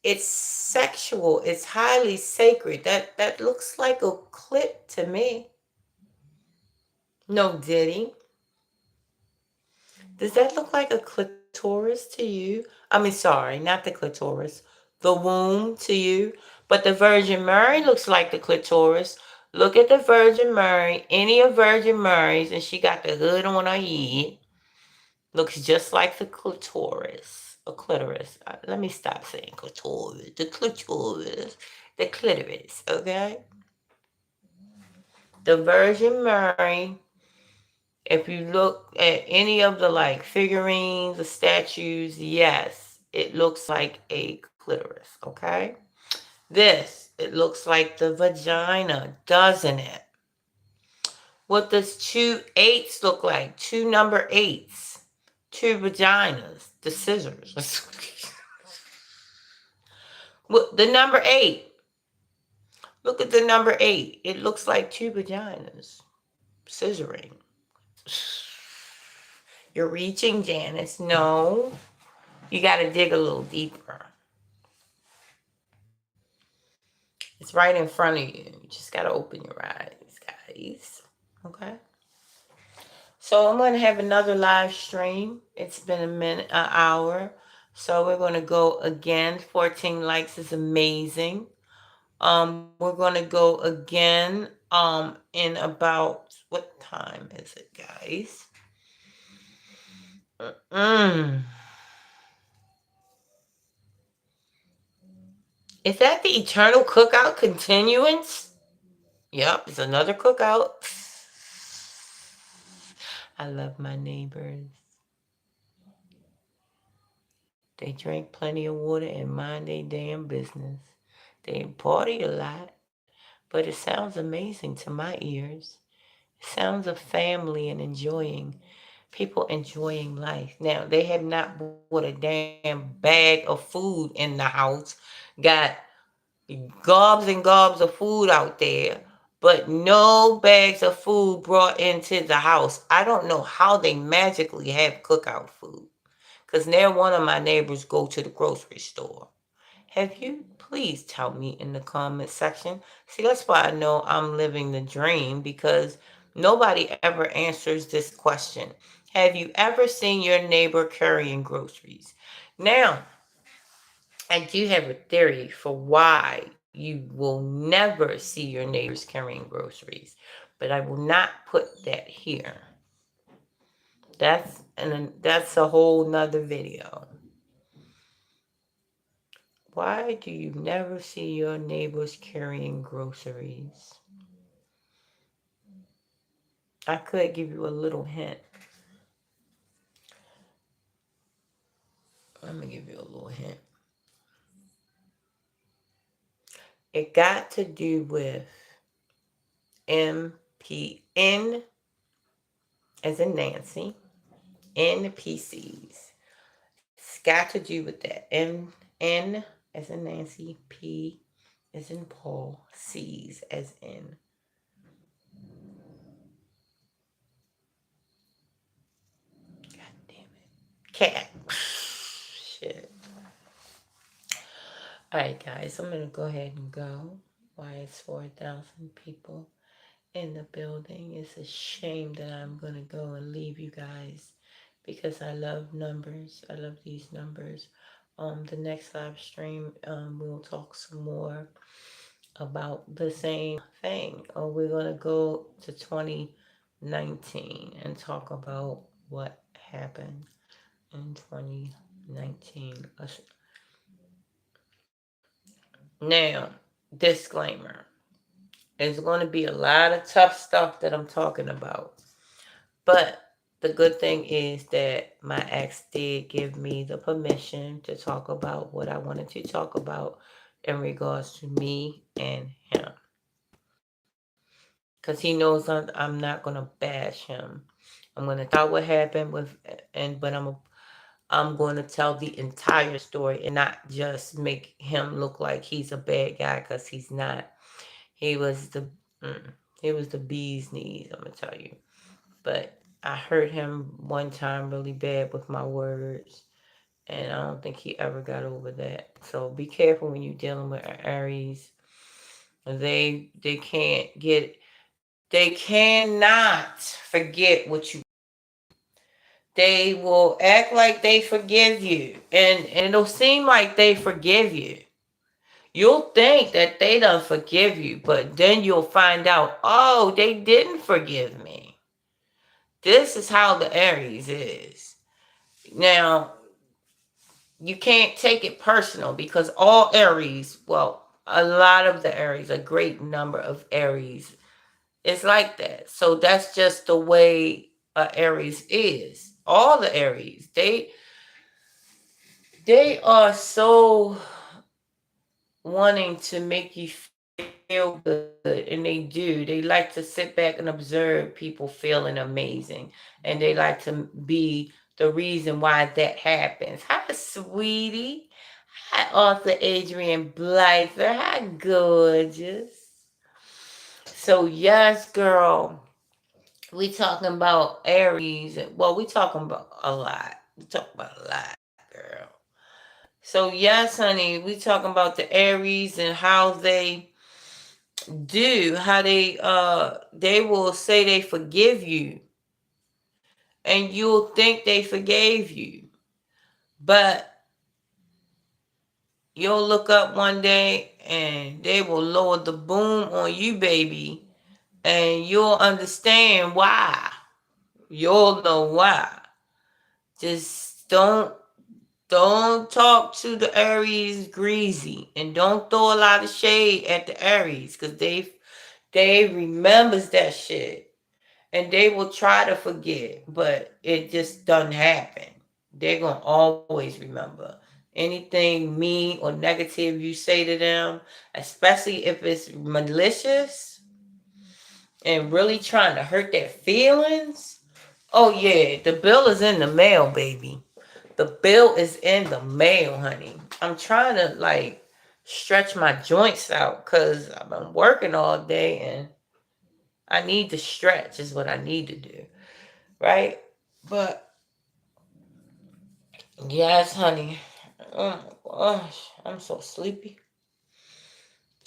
Speaker 1: It's sexual. It's highly sacred. That looks like a clit to me. No, Diddy. Does that look like a clitoris to you? I mean, sorry, not the clitoris. The womb to you. But the Virgin Mary looks like the clitoris. Look at the Virgin Mary. Any of Virgin Mary's, and she got the hood on her head. Looks just like the clitoris. A clitoris. Let me stop saying clitoris. The clitoris. The clitoris, okay? The Virgin Mary, if you look at any of the like figurines, the statues, yes, it looks like a clitoris, okay? This, it looks like the vagina, doesn't it? What does 2 8s look like? 2 number 8s. 2 vaginas. The scissors. Well, the number 8. Look at the number 8. It looks like 2 vaginas. Scissoring. You're reaching, Janice. No. You got to dig a little deeper. It's right in front of you. You just got to open your eyes, guys. Okay? So I'm going to have another live stream. It's been an hour. So we're going to go again. 14 likes is amazing. We're going to go again in about, what time is it, guys? Is that the Eternal Cookout continuance? Yep, it's another cookout. I love my neighbors. They drink plenty of water and mind their damn business. They party a lot, but it sounds amazing to my ears. It sounds of family and enjoying, people enjoying life. Now, they have not bought a damn bag of food in the house, got gobs and gobs of food out there, but no bags of food brought into the house. I don't know how they magically have cookout food, because now one of my neighbors go to the grocery store. Have you? Please tell me in the comment section. See, that's why I know I'm living the dream, because nobody ever answers this question. Have you ever seen your neighbor carrying groceries? Now, I do have a theory for why you will never see your neighbors carrying groceries, but I will not put that here. That's a whole nother video. Why do you never see your neighbors carrying groceries? I could give you a little hint. Let me give you a little hint. It got to do with MPN as in Nancy, NPCs. It's got to do with that. N as in Nancy, P as in Paul, C's as in. God damn it. Cat. Shit. Alright, guys, I'm going to go ahead and go. Why it's 4,000 people in the building. It's a shame that I'm going to go and leave you guys, because I love numbers. I love these numbers. The next live stream, we'll talk some more about the same thing. We're going to go to 2019 and talk about what happened in 2019. Now, disclaimer. There's going to be a lot of tough stuff that I'm talking about. But the good thing is that my ex did give me the permission to talk about what I wanted to talk about in regards to me and him. Because he knows I'm not going to bash him. I'm going to tell what happened but I'm going to tell the entire story and not just make him look like he's a bad guy, because he's not. He was the bee's knees, I'm going to tell you. But I hurt him one time really bad with my words, and I don't think he ever got over that. So be careful when you're dealing with Aries. They cannot forget what you. They will act like they forgive you, and it'll seem like they forgive you. You'll think that they don't forgive you, but then you'll find out, oh, they didn't forgive me. This is how the Aries is. Now, you can't take it personal, because all Aries, well, a lot of the Aries, a great number of Aries, it's like that. So that's just the way Aries is. All the Aries, they are so wanting to make you feel good, and they do. They like to sit back and observe people feeling amazing, and they like to be the reason why that happens. Hi, sweetie. Hi, Arthur Adrian Blyther. Hi, gorgeous. So yes, girl, we talking about Aries. Well, we talking about a lot. We talking about a lot, girl. So yes, honey, we talking about the Aries and how they they will say they forgive you, and you'll think they forgave you, but you'll look up one day and they will lower the boom on you, baby, and you'll understand why. You'll know why. Just don't talk to the Aries greasy, and don't throw a lot of shade at the Aries, because they remembers that shit, and they will try to forget, but it just doesn't happen. They're gonna always remember anything mean or negative you say to them, especially if it's malicious and really trying to hurt their feelings. Oh yeah, the bill is in the mail, baby. The bill is in the mail, honey. I'm trying to stretch my joints out, because I've been working all day, and I need to stretch is what I need to do. Right? But Yes, honey. Oh my gosh, I'm so sleepy.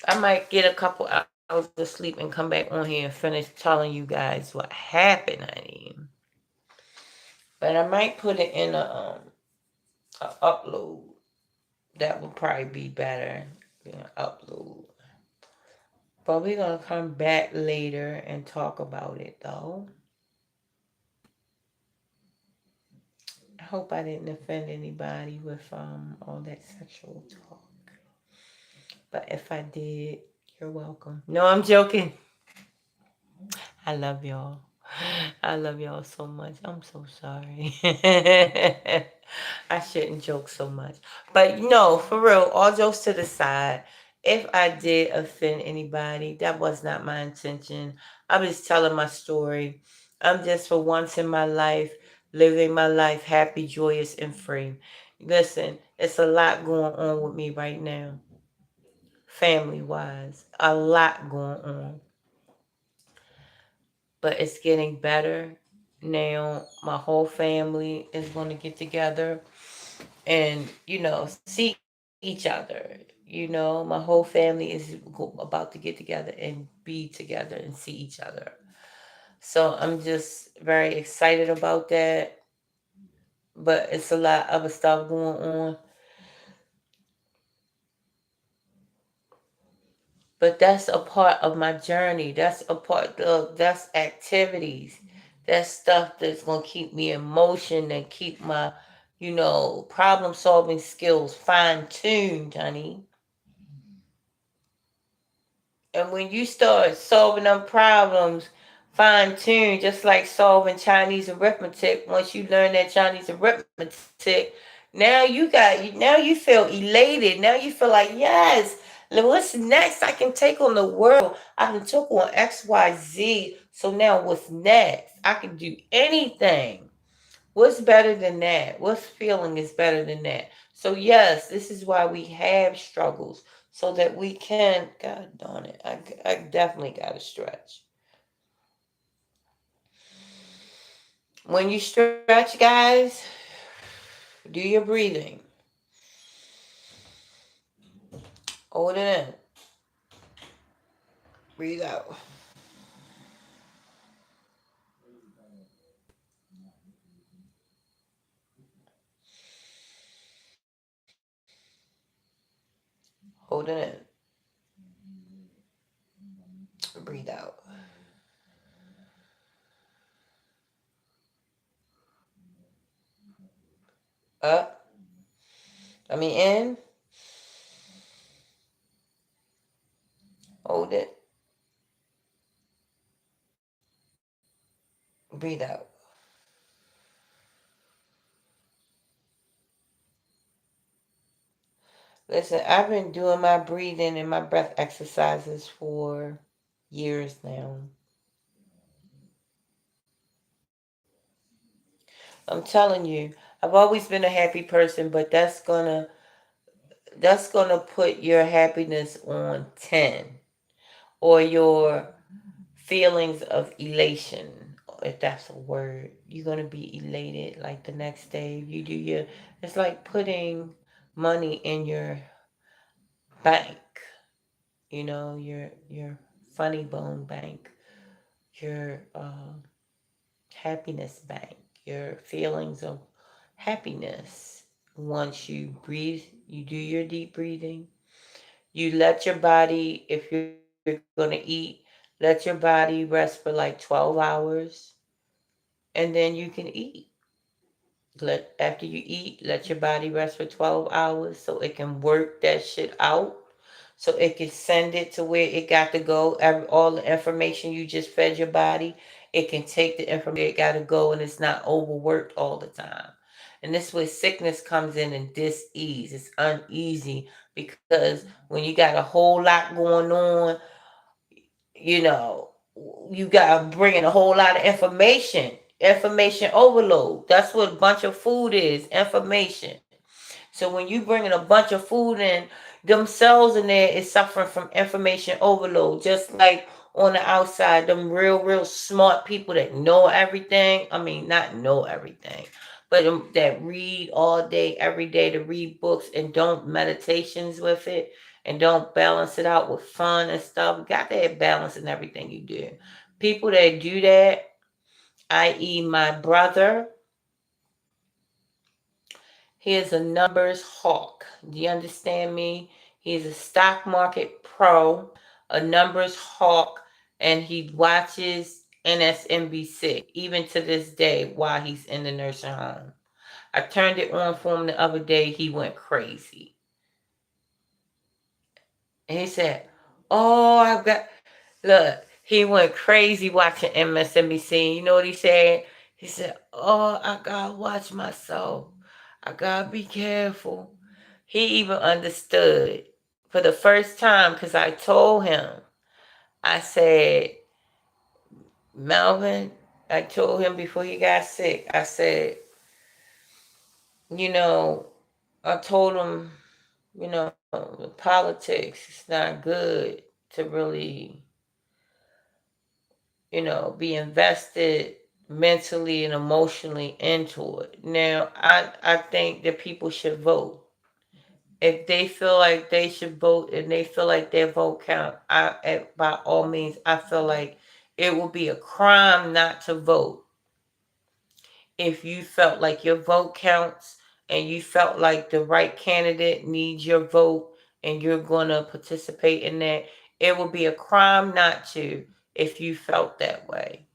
Speaker 1: I might get a couple hours of sleep and come back on here and finish telling you guys what happened, honey. But I might put it in a upload. That would probably be better. Upload. But we're gonna come back later and talk about it though. I hope I didn't offend anybody with all that sexual talk. But if I did, you're welcome. No, I'm joking. I love y'all. I love y'all so much. I'm so sorry. I shouldn't joke so much. But no, for real, all jokes to the side. If I did offend anybody, that was not my intention. I'm just telling my story. I'm just for once in my life living my life happy, joyous, and free. Listen, it's a lot going on with me right now, family wise. A lot going on, but it's getting better now. My whole family is going to get together and see each other. My whole family is about to get together and be together and see each other. So I'm just very excited about that, but it's a lot of other stuff going on. But that's a part of my journey. That's a part of that's activities. That's stuff that's gonna keep me in motion and keep my, problem solving skills fine tuned, honey. And when you start solving them problems fine tuned, just like solving Chinese arithmetic, once you learn that Chinese arithmetic, now you feel elated. Now you feel like, yes, what's next? I can take on the world. I can take on XYZ. So now what's next? I can do anything. What's better than that? What's feeling is better than that? So yes, this is why we have struggles so that we can. God darn it, I definitely got to stretch. When you stretch, guys, do your breathing. Hold it in. Breathe out. Hold it in. Breathe out. Up. In. Hold it. Breathe out. Listen, I've been doing my breathing and my breath exercises for years now. I'm telling you, I've always been a happy person, but that's gonna put your happiness on 10, or your feelings of elation, if that's a word. You're gonna be elated like the next day. You do your It's like putting money in your bank, your funny bone bank, your happiness bank, your feelings of happiness. Once you breathe, you do your deep breathing. You let your body, if you're going to eat, let your body rest for like 12 hours, and then you can eat. After you eat, let your body rest for 12 hours so it can work that shit out. So it can send it to where it got to go. All the information you just fed your body, it can take the information it got to go, and it's not overworked all the time. And this way sickness comes in and dis-ease. It's uneasy because when you got a whole lot going on, you know, you got bringing a whole lot of information overload. That's what a bunch of food is, information. So when you bringing a bunch of food in, them cells in there is suffering from information overload. Just like on the outside, them real smart people that know everything. I mean, not know everything, but that read all day, every day, to read books and don't meditations with it and don't balance it out with fun and stuff. You got to have balance in everything you do. People that do that, i.e., my brother, he is a numbers hawk. Do you understand me? He's a stock market pro, a numbers hawk, and he watches NSNBC even to this day while he's in the nursing home. I turned it on for him the other day. He went crazy. And he said, "Oh, I've got..." Look, he went crazy watching MSNBC. You know what he said? He said, "Oh, I gotta watch myself. I gotta be careful." He even understood for the first time because I told him, I said, "Melvin," I told him before he got sick, I said, you know, I told him, politics, it's not good to really, be invested mentally and emotionally into it. Now, I think that people should vote. If they feel like they should vote and they feel like their vote count, by all means, I feel like it would be a crime not to vote. If you felt like your vote counts and you felt like the right candidate needs your vote and you're going to participate in that, it would be a crime not to if you felt that way,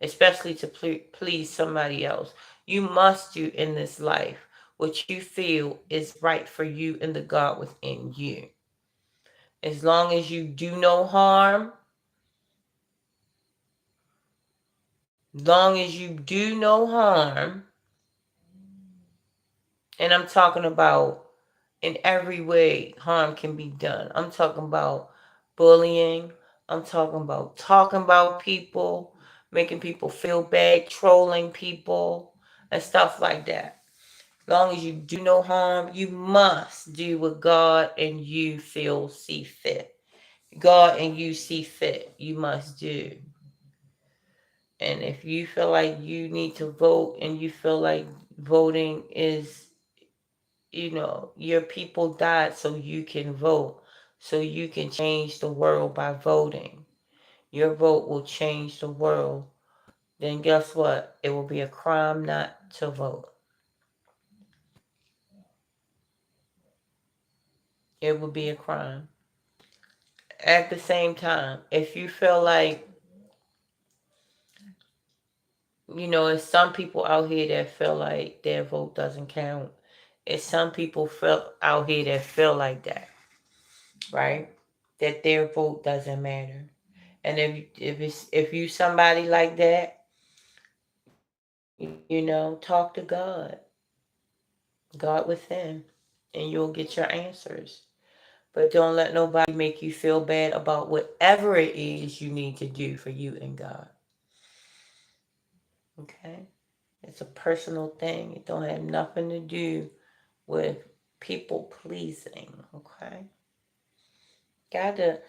Speaker 1: especially to please somebody else. You must do in this life what you feel is right for you and the God within you. As long as you do no harm, and I'm talking about in every way harm can be done. I'm talking about bullying. I'm talking about talking about people, making people feel bad, trolling people, and stuff like that. As long as you do no harm, you must do what God and you see fit. God and you see fit, you must do. And if you feel like you need to vote and you feel like voting is, your people died so you can vote, so you can change the world by voting. Your vote will change the world. Then guess what? It will be a crime not to vote. It will be a crime. At the same time, if you feel like, it's some people out here that feel like their vote doesn't count. It's some people out here that feel like that, right? That their vote doesn't matter. And if you somebody like that, talk to God within, and you'll get your answers. But don't let nobody make you feel bad about whatever it is you need to do for you and God. Okay? It's a personal thing. It don't have nothing to do with people pleasing. Okay? Gotta,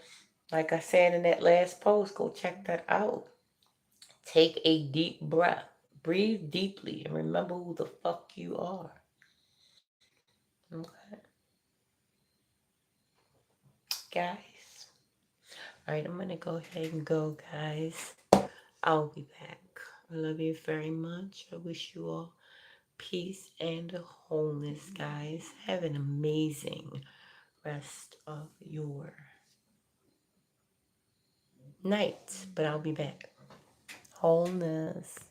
Speaker 1: like I said in that last post, go check that out. Take a deep breath. Breathe deeply and remember who the fuck you are. Okay? Guys. Alright, I'm gonna go ahead and go, guys. I'll be back. I love you very much. I wish you all peace and wholeness, guys. Have an amazing rest of your night. But I'll be back. Wholeness.